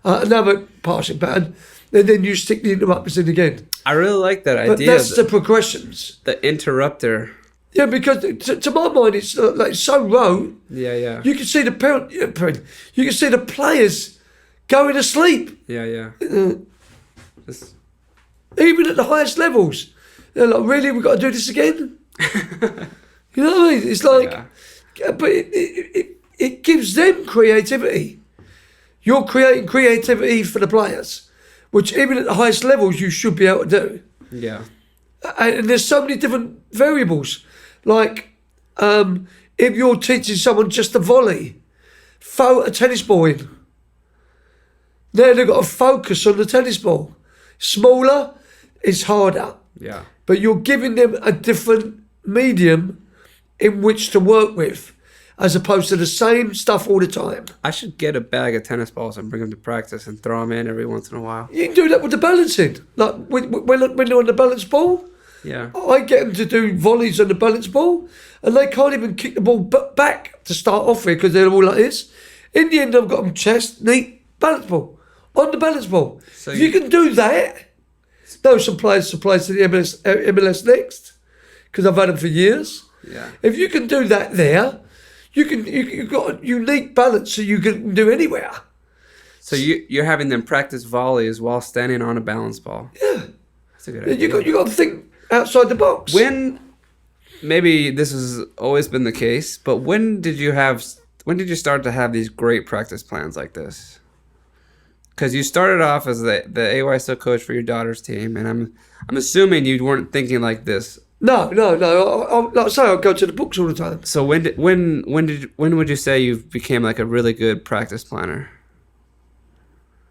another passing pattern, and then you stick the interrupters in again. I really like that idea. But that's the progressions. The interrupter. Yeah, because to my mind, it's like so rote. Yeah. You can see the parent. You can see the players going to sleep. Yeah. Even at the highest levels, they're like, "Really, we've got to do this again?" You know what I mean? It's like, but it gives them creativity. You're creating creativity for the players, which even at the highest levels you should be able to do. Yeah. And there's so many different variables. Like, if you're teaching someone just to volley, throw a tennis ball in. Now they've got to focus on the tennis ball. Smaller, it's harder. Yeah. But you're giving them a different medium in which to work with, as opposed to the same stuff all the time. I should get a bag of tennis balls and bring them to practice and throw them in every once in a while. You can do that with the balancing. Like when they're on the balance ball, Yeah. I get them to do volleys on the balance ball, and they can't even kick the ball back to start off with because they're all like this. In the end, I've got them chest, knee, balance ball, on the balance ball. So if you can do that, no, some players supply to the MLS next, because I've had them for years. Yeah. If you can do that there, you've got a unique balance that you can do anywhere. So you're having them practice volleys while standing on a balance ball. Yeah. That's a good idea. You got to think outside the box. Maybe this has always been the case, but when did you start to have these great practice plans like this? Because you started off as the AYSO coach for your daughter's team, and I'm assuming you weren't thinking like this. No. Like I say, I go to the books all the time. So when would you say you became like a really good practice planner?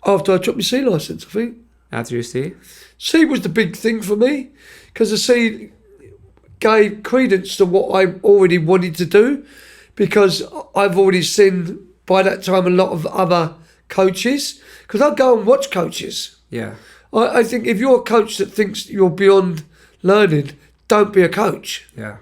After I took my C license, I think. After you see? C was the big thing for me because the C gave credence to what I already wanted to do because I've already seen by that time a lot of other coaches because I go and watch coaches. Yeah. I think if you're a coach that thinks you're beyond learning, don't be a coach. Yeah.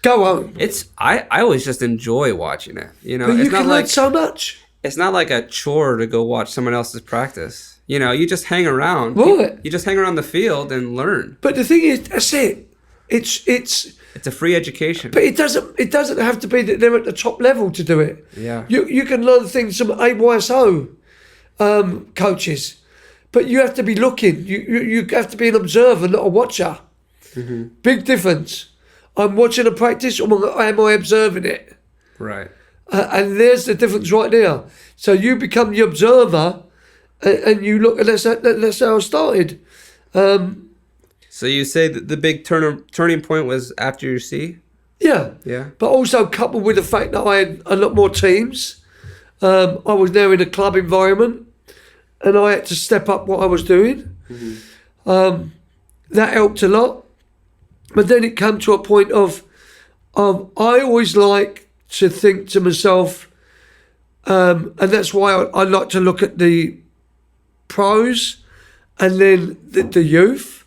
Go home. I always just enjoy watching it. You know, But it's you not can like learn so much. it's not like a chore to go watch someone else's practice. You know, you just hang around. Right. You just hang around the field and learn. But the thing is, that's it. It's It's a free education. but it doesn't have to be that they're at the top level to do it. Yeah. You can learn things from AYSO coaches, but you have to be looking. You have to be an observer, not a watcher. Mm-hmm. Big difference. I'm watching a practice, or am I observing it? Right. And there's the difference right there. So you become the observer, and you look. And that's how I started. So you say that the big turning point was after your C? Yeah. Yeah. But also coupled with the fact that I had a lot more teams. I was now in a club environment, and I had to step up what I was doing. Mm-hmm. That helped a lot. But then it came to a point of I always like to think to myself, and that's why I like to look at the pros and then the youth,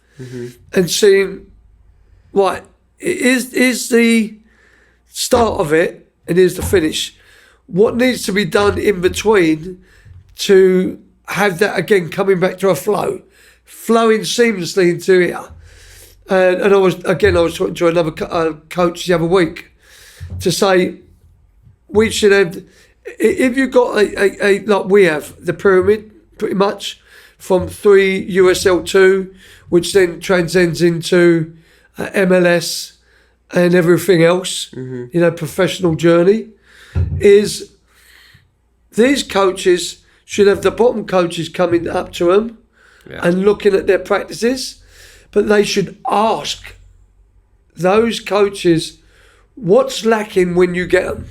and seeing, right, is the start of it and here's the finish. What needs to be done in between to have that again coming back to a flow, flowing seamlessly into it. And I was talking to another coach the other week to say we should have, if you've got a like we have the pyramid pretty much from 3 USL2, which then transcends into MLS and everything else, professional journey, is these coaches should have the bottom coaches coming up to them and looking at their practices, but they should ask those coaches what's lacking when you get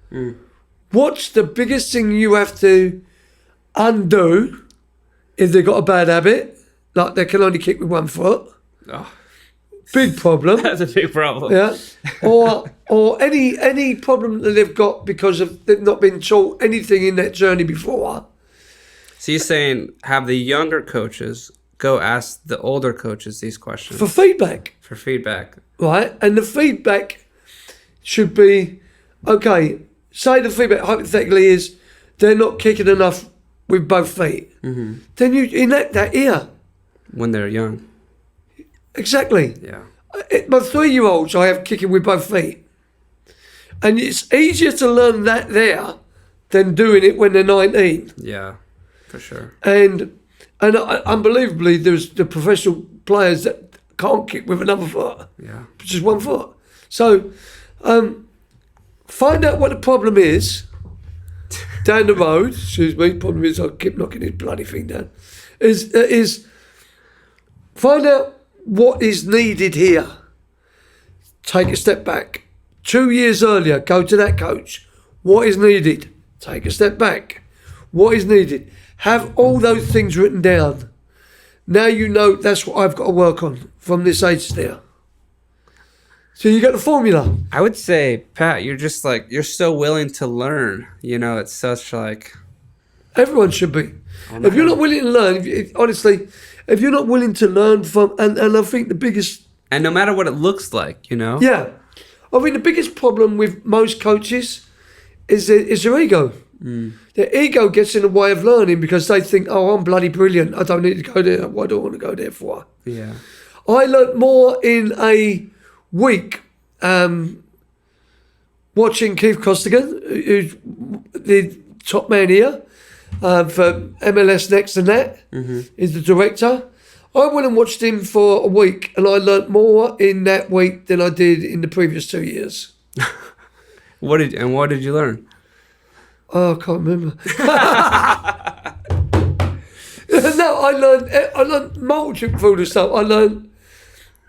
them. What's the biggest thing you have to undo if they've got a bad habit, like they can only kick with one foot? Oh, big problem. that's a big problem. Yeah, or any problem that they've got because of they've not been taught anything in that journey before. So you're saying have the younger coaches go ask the older coaches these questions For feedback, right? And the feedback should be, okay, say the feedback hypothetically is they're not kicking enough with both feet. Then you enact that here. When they're young. Exactly. Yeah. My 3-year-olds I have kicking with both feet. And it's easier to learn that there than doing it when they're 19. Yeah, for sure. And unbelievably, there's the professional players that can't kick with another foot. Yeah. Just one foot. So find out what the problem is down the road. Excuse me. Problem is I keep knocking his bloody thing down. Is find out what is needed here. Take a step back. 2 years earlier, go to that coach. What is needed? Take a step back. What is needed? Have all those things written down. Now you know that's what I've got to work on from this age there. So you got the formula. I would say, Pat, you're just like, you're so willing to learn. You know, it's such like... Everyone should be. If you're not willing to learn, honestly, if you're not willing to learn from, and I think the biggest... And no matter what it looks like, you know? Yeah. I think the biggest problem with most coaches is their ego. Their ego gets in the way of learning because they think, oh, I'm bloody brilliant. I don't need to go there. What do I want to go there for? Yeah. I learnt more in a week watching Keith Costigan, who's the top man here for MLS Next and that, is the director. I went and watched him for a week and I learnt more in that week than I did in the previous 2 years. What did you learn? Oh, I can't remember. No, I learned multiple of stuff. I learned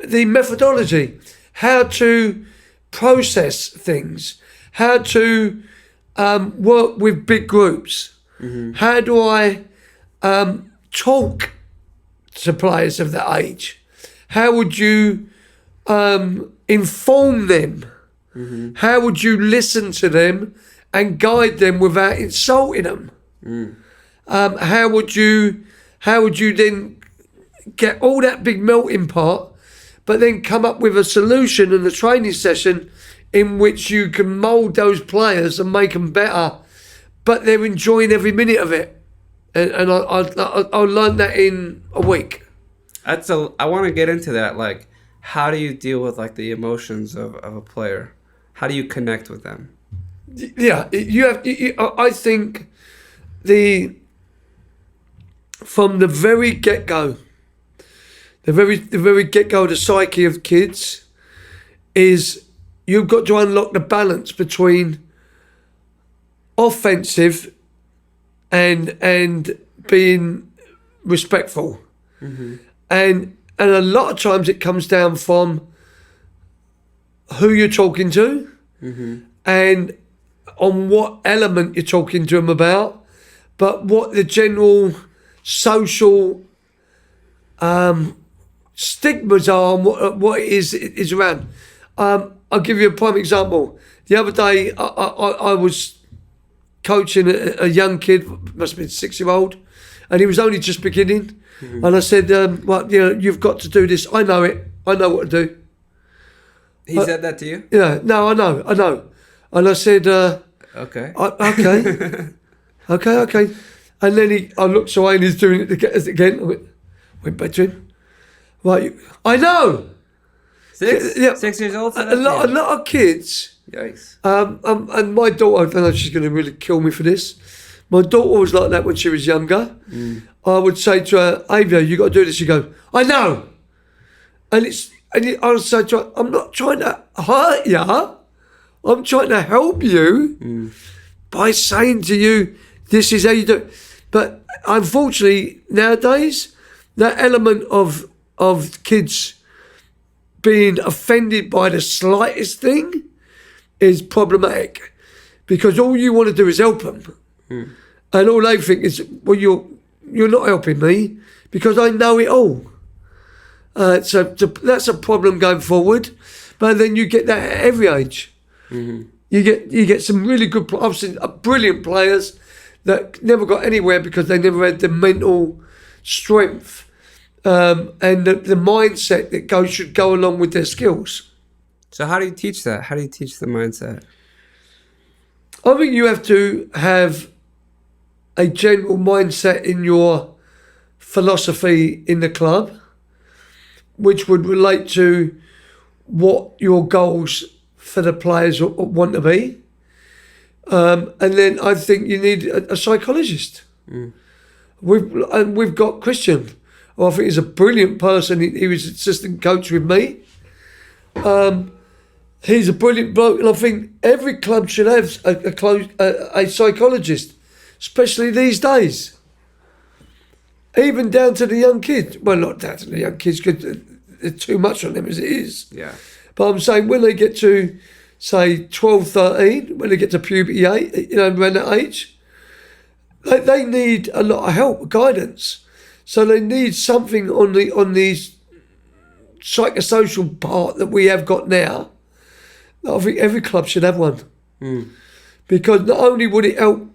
the methodology, how to process things, how to work with big groups. How do I talk to players of that age? How would you inform them? How would you listen to them and guide them without insulting them? How would you then get all that big melting pot, but then come up with a solution and a training session in which you can mould those players and make them better, but they're enjoying every minute of it? And I learned that in a week. I want to get into that. Like, how do you deal with like the emotions of a player? How do you connect with them? Yeah, I think from the very get-go, the very get-go of the psyche of kids is you've got to unlock the balance between offensive and being respectful. And a lot of times it comes down from who you're talking to and on what element you're talking to them about, but what the general social stigmas are and what it is around. I'll give you a prime example. The other day I was coaching a young kid, must have been 6-year-old, and he was only just beginning. And I said, well, you've got to do this. I know it. I know what to do. He said that to you? Yeah, no, I know. And I said, okay. Okay. And then I looked away and he's doing it again. I went back to him. Right, I know. 6? Yeah. 6 years old? A lot of kids. Yikes. And my daughter, I don't know if she's going to really kill me for this. My daughter was like that when she was younger. I would say to her, Avia, you got to do this. She go, I know. And I would say to her, I'm not trying to hurt you. I'm trying to help you by saying to you, this is how you do it. But unfortunately, nowadays, that element of kids being offended by the slightest thing is problematic, because all you want to do is help them. And all they think is, well, you're not helping me because I know it all. So that's a problem going forward. But then you get that at every age. You get some really good, I've seen brilliant players that never got anywhere because they never had the mental strength and the mindset that should go along with their skills. So how do you teach that? How do you teach the mindset? I think you have to have a general mindset in your philosophy in the club, which would relate to what your goals for the players want to be. And then I think you need a psychologist. We've got Christian, who I think is a brilliant person. He was assistant coach with me. He's a brilliant bloke, and I think every club should have a psychologist, especially these days. Even down to the young kids. Well, not down to the young kids, because there's too much on them as it is. Yeah. But I'm saying when they get to, say, 12, 13, when they get to puberty, around that age, they need a lot of help, guidance. So they need something on the psychosocial part that we have got now. I think every club should have one. Because not only would it help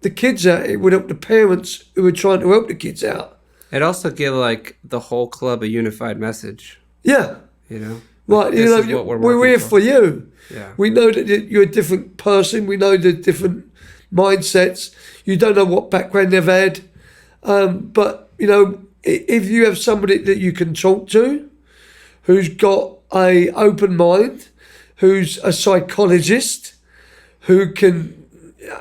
the kids out, it would help the parents who are trying to help the kids out. It also give like the whole club a unified message. Yeah. Like, right, we're here for you. Yeah. We know that you're a different person. We know the different mindsets. You don't know what background they've had. But, if you have somebody that you can talk to who's got a open mind, who's a psychologist, who can,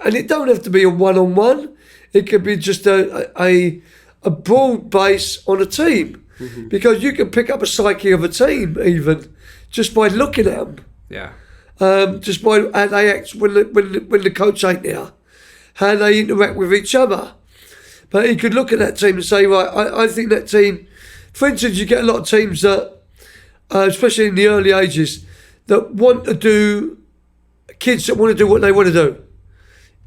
and it don't have to be a one-on-one, it could be just a broad base on a team. Because you can pick up a psyche of a team even just by looking at them. Yeah. Just by how they act when the coach ain't there, how they interact with each other. But you could look at that team and say, right, I think that team, for instance, you get a lot of teams that, especially in the early ages, that want to do, kids that want to do what they want to do,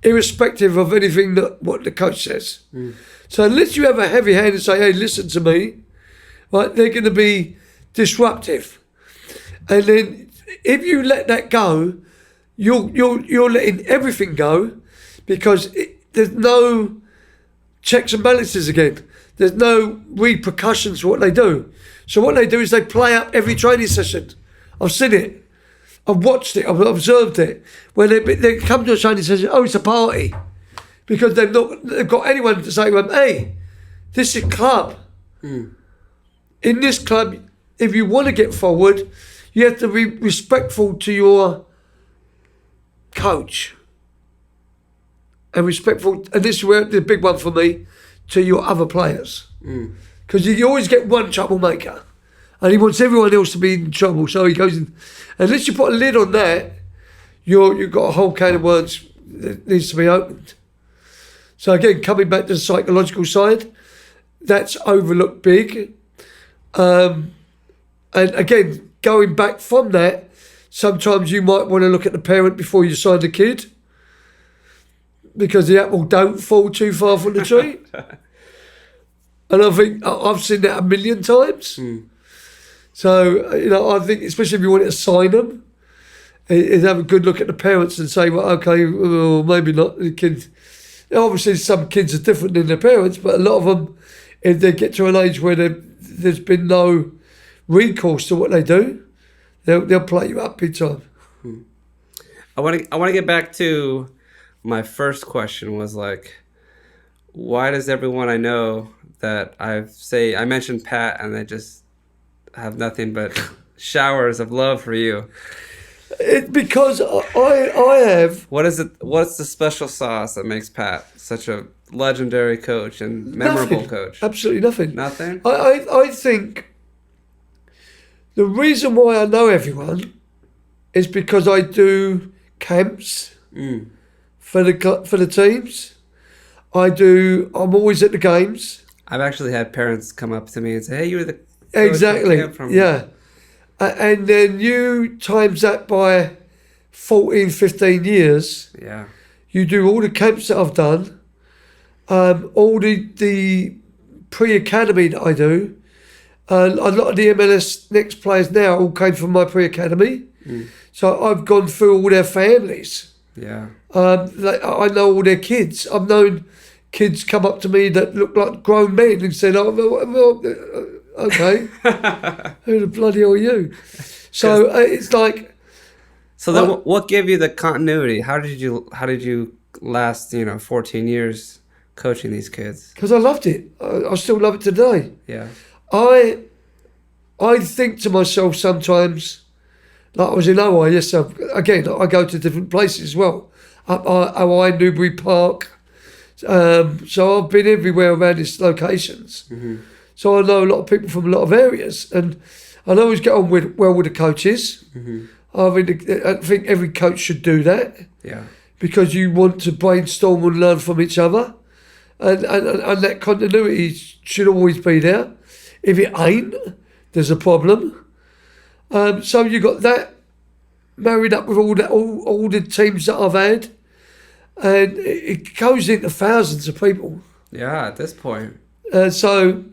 irrespective of anything what the coach says. So unless you have a heavy hand and say, hey, listen to me, right, they're going to be disruptive. And then if you let that go, you're letting everything go, because there's no checks and balances again. There's no repercussions for what they do. So what they do is they play up every training session. I've seen it. I've watched it. I've observed it. When they come to a training session, oh, it's a party. Because they've got anyone to say to them, hey, this is a club. In this club, if you want to get forward, you have to be respectful to your coach. And respectful, and this is where the big one for me, to your other players. Because you always get one troublemaker, and he wants everyone else to be in trouble. So he goes in. Unless you put a lid on that, you've got a whole can of worms that needs to be opened. So again, coming back to the psychological side, that's overlooked big. And again, going back from that, sometimes you might want to look at the parent before you sign the kid, because the apple don't fall too far from the tree. And I think I've seen that a million times. So, I think especially if you want to sign them, is have a good look at the parents and say, well, okay, well, maybe not. The kids, obviously some kids are different than their parents, but a lot of them, if they get to an age where there's been no recourse to what they do, they'll play you up big time. I want to get back to my first question was like, why does everyone I know that I mentioned Pat and they just have nothing but showers of love for you? It's because I have... What's the special sauce that makes Pat such a legendary coach and memorable coach? Absolutely nothing. Nothing? I think the reason why I know everyone is because I do camps for the teams. I'm always at the games. I've actually had parents come up to me and say, hey, you were the exactly coach from yeah. And then you times that by 14, 15 years. Yeah. You do all the camps that I've done, all the pre-academy that I do. A lot of the MLS Next players now all came from my pre-academy. So I've gone through all their families. Yeah. I know all their kids. I've known kids come up to me that look like grown men and said, oh, well, okay, who the bloody hell are you? So it's like... So then what gave you the continuity? How did you last, 14 years coaching these kids? Because I loved it. I still love it today. Yeah. I think to myself sometimes, like I was in Hawaii, yes, again, I go to different places as well. Up Hawaii, Newbury Park. So I've been everywhere around these locations. So I know a lot of people from a lot of areas, and I always get on well with the coaches. I think every coach should do that. Yeah. Because you want to brainstorm and learn from each other, and that continuity should always be there. If it ain't, there's a problem. So you got that married up with all the teams that I've had, and it goes into thousands of people. Yeah, at this point. So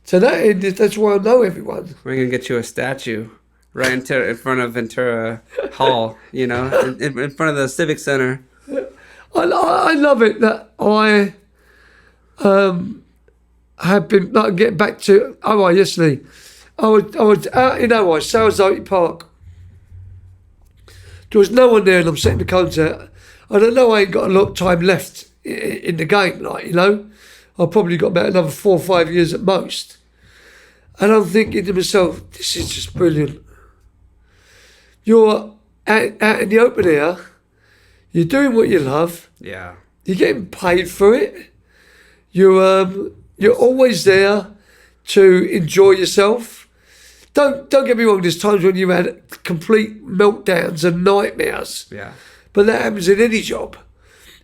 to that end, that's why I know everyone. We're gonna get you a statue right in front of Ventura Hall, in front of the Civic Center. I love it that I have been, like, getting back to Hawaii yesterday. I was out in Hawaii, Sarasota Park. There was no one there, and I'm setting the cones out. I don't know, I ain't got a lot of time left in the game, I've probably got about another 4 or 5 years at most. And I'm thinking to myself, this is just brilliant. You're out in the open air, you're doing what you love. Yeah. You're getting paid for it. You're always there to enjoy yourself. Don't get me wrong, there's times when you've had complete meltdowns and nightmares. Yeah. But that happens in any job.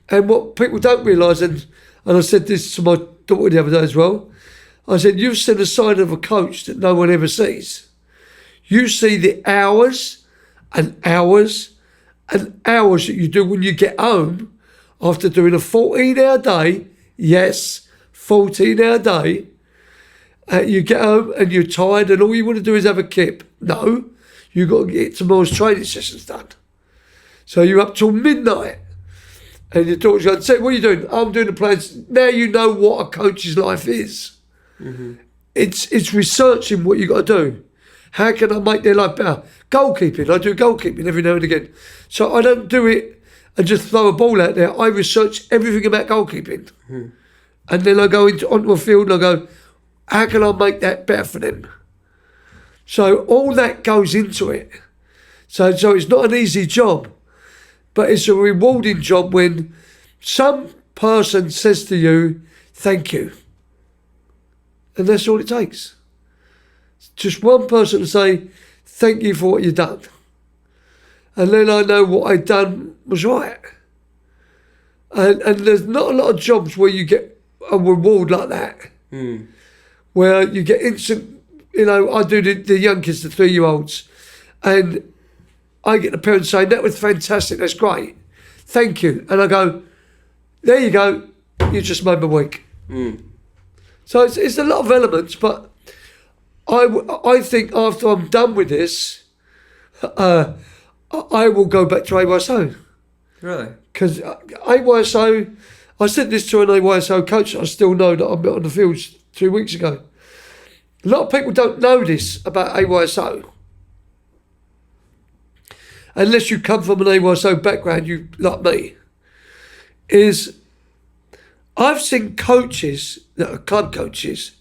And what people don't realise, and I said this to my daughter the other day as well, I said, you've seen a side of a coach that no one ever sees. You see the hours and hours and hours that you do when you get home after doing a 14-hour day. Yes, 14-hour day, you get home and you're tired and all you want to do is have a kip. No, you've got to get tomorrow's training sessions done. So you're up till midnight and your daughter's going, say, what are you doing? I'm doing the plans. Now you know what a coach's life is. Mm-hmm. It's researching what you got to do. How can I make their life better? Goalkeeping. I do goalkeeping every now and again. So I don't do it and just throw a ball out there. I research everything about goalkeeping. Mm. And then I go onto a field and I go, how can I make that better for them? So all that goes into it. So it's not an easy job, but it's a rewarding job when some person says to you, thank you. And that's all it takes. Just one person to say, thank you for what you've done. And then I know what I've done was right. And there's not a lot of jobs where you get a reward like that. Mm. Where you get instant, I do the young kids, the 3-year-olds, and I get the parents saying, that was fantastic, that's great, thank you. And I go, there you go, you just made my week. Mm. So it's a lot of elements, but I think after I'm done with this, I will go back to AYSO. Really? Because AYSO, I said this to an AYSO coach I still know that I met on the fields 2 weeks ago. A lot of people don't know this about AYSO. Unless you come from an AYSO background, you like me, is I've seen coaches that are club coaches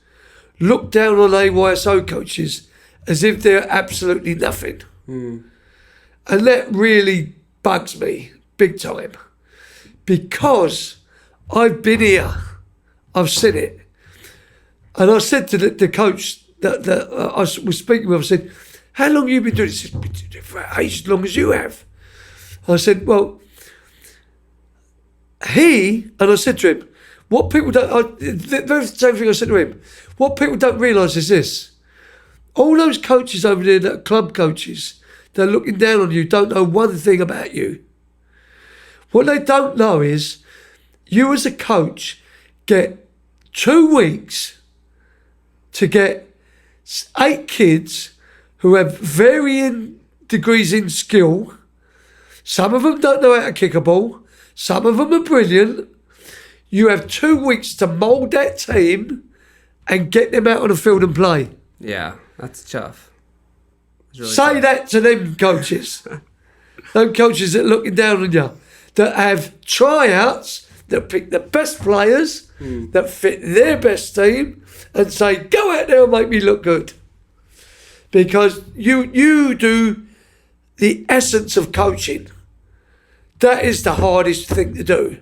look down on AYSO coaches as if they're absolutely nothing. Mm. And that really bugs me big time because I've been here, I've seen it. And I said to the coach that I was speaking with, I said, how long have you been doing this? He said, been doing it for as long as you have. I said, well, and I said to him, what people don't, the very same thing I said to him, what people don't realise is this. All those coaches over there that are club coaches, they're looking down on you, don't know one thing about you. What they don't know is you as a coach get 2 weeks to get 8 kids who have varying degrees in skill. Some of them don't know how to kick a ball. Some of them are brilliant. You have 2 weeks to mould that team and get them out on the field and play. Yeah, that's tough. Really Say tough. That to them coaches. Them coaches that are looking down on you, that have tryouts, that pick the best players, that fit their best team, and say, go out there and make me look good. Because you do the essence of coaching. That is the hardest thing to do.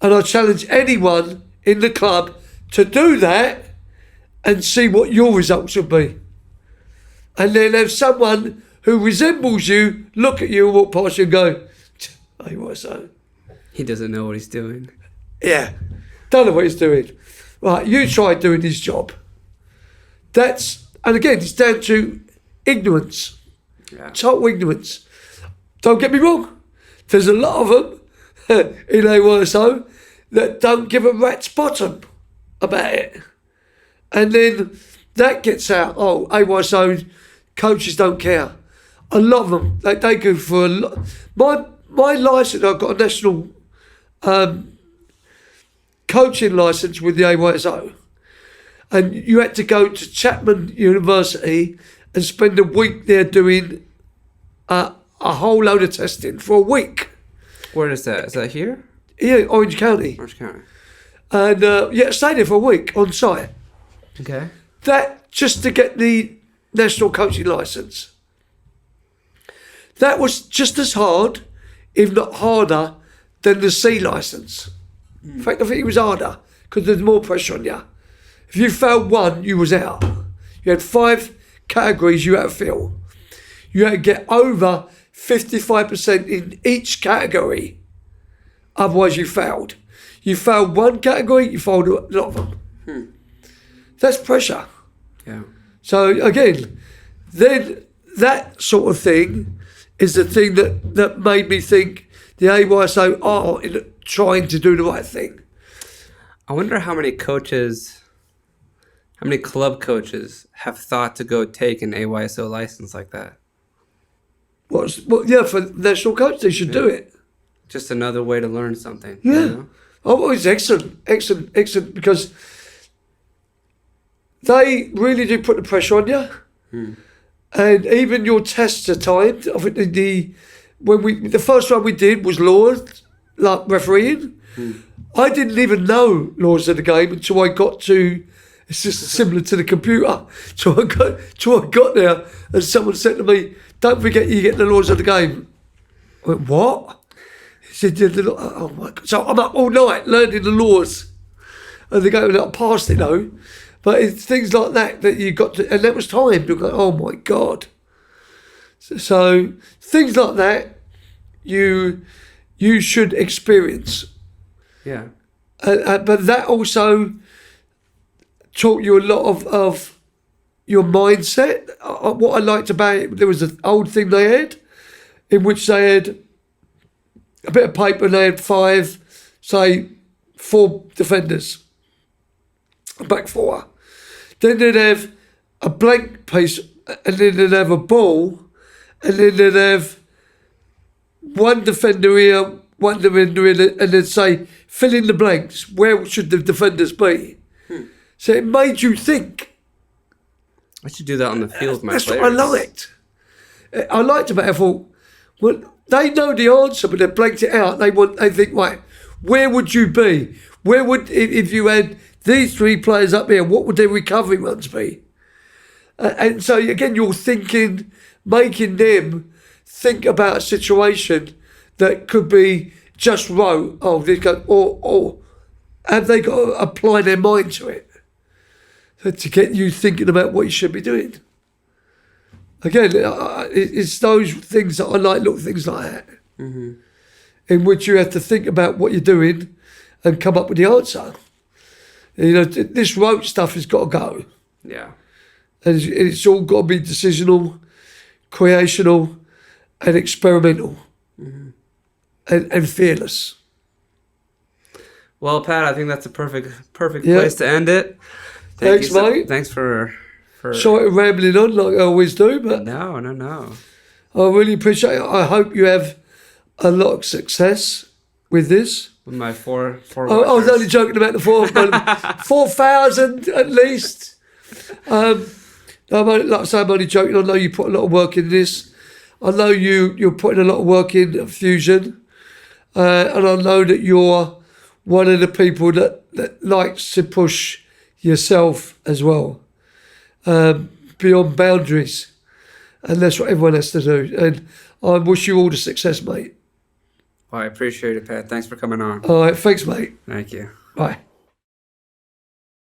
And I challenge anyone in the club to do that and see what your results will be. And then have someone who resembles you look at you and walk past you and go, hey, what's that? He doesn't know what he's doing. Yeah, don't know what he's doing. Right, you try doing his job. And again, it's down to ignorance. Yeah. Total ignorance. Don't get me wrong. There's a lot of them in AYSO that don't give a rat's bottom about it. And then that gets out. Oh, AYSO coaches don't care. A lot of them, they go for a lot. My licence, I've got a national coaching licence with the AYSO. And you had to go to Chapman University and spend a week there doing a whole load of testing for a week. Where is that? Is that here? Yeah, Orange County. Orange County. And stay there for a week on site. Okay. That just to get the national coaching licence. That was just as hard, if not harder, than the C licence. In fact, I think it was harder because there's more pressure on you. If you failed one, you was out. You had 5 categories you had to fill. You had to get over 55% in each category. Otherwise, you failed. You failed one category, you failed a lot of them. That's pressure. Yeah. So again, then that sort of thing is the thing that made me think the AYSO are trying to do the right thing. I wonder how many club coaches have thought to go take an AYSO license like that. Well, for national coach, they should do it. Just another way to learn something. Yeah. You know? Oh, it's excellent, because they really do put the pressure on you. And even your tests are timed. I think the first one we did was laws, like refereeing. I didn't even know laws of the game until I got to. It's just similar to the computer. So I got there, and someone said to me, "Don't forget you get the laws of the game." I went, "What?" He said, "Oh my God!" So I'm up all night learning the laws of the game. I passed it though, but it's things like that you got to, and that was timed. You go, "Oh my God!" So things like that, you should experience. Yeah. But that also taught you a lot of your mindset. What I liked about it, there was an old thing they had, in which they had a bit of paper and they had 4 defenders, a back 4. Then they'd have a blank piece, and then they'd have a ball, and then they'd have one defender here, one defender in it, and they'd say, fill in the blanks. Where should the defenders be? So it made you think. I should do that on the field with my That's players. what I liked. I liked about it. I thought, well, they know the answer, but they blanked it out. They think, right, where would you be? Where would, if you had these 3 players up here, what would their recovery runs be? And so again, you're thinking, making them think about a situation that could be just row. Oh, they go, or have they got to apply their mind to it to get you thinking about what you should be doing? Again, it's those things that I like, little things like that, in which you have to think about what you're doing and come up with the answer. You know, this rote stuff has got to go. Yeah. And it's all got to be decisional, creational, and experimental, and fearless. Well, Pat, I think that's a perfect place to end it. Thanks, mate. Thanks for. Sorry for rambling on like I always do, but No. I really appreciate it. I hope you have a lot of success with this. With my four I was only joking about the 4,000 at least. Like I say, I'm only joking. I know you put a lot of work in this. I know you're putting a lot of work in at Fusion. And I know that you're one of the people that likes to push yourself as well, beyond boundaries. And that's what everyone has to do. And I wish you all the success, mate. Well, I appreciate it, Pat. Thanks for coming on. All right, thanks, mate. Thank you. Bye.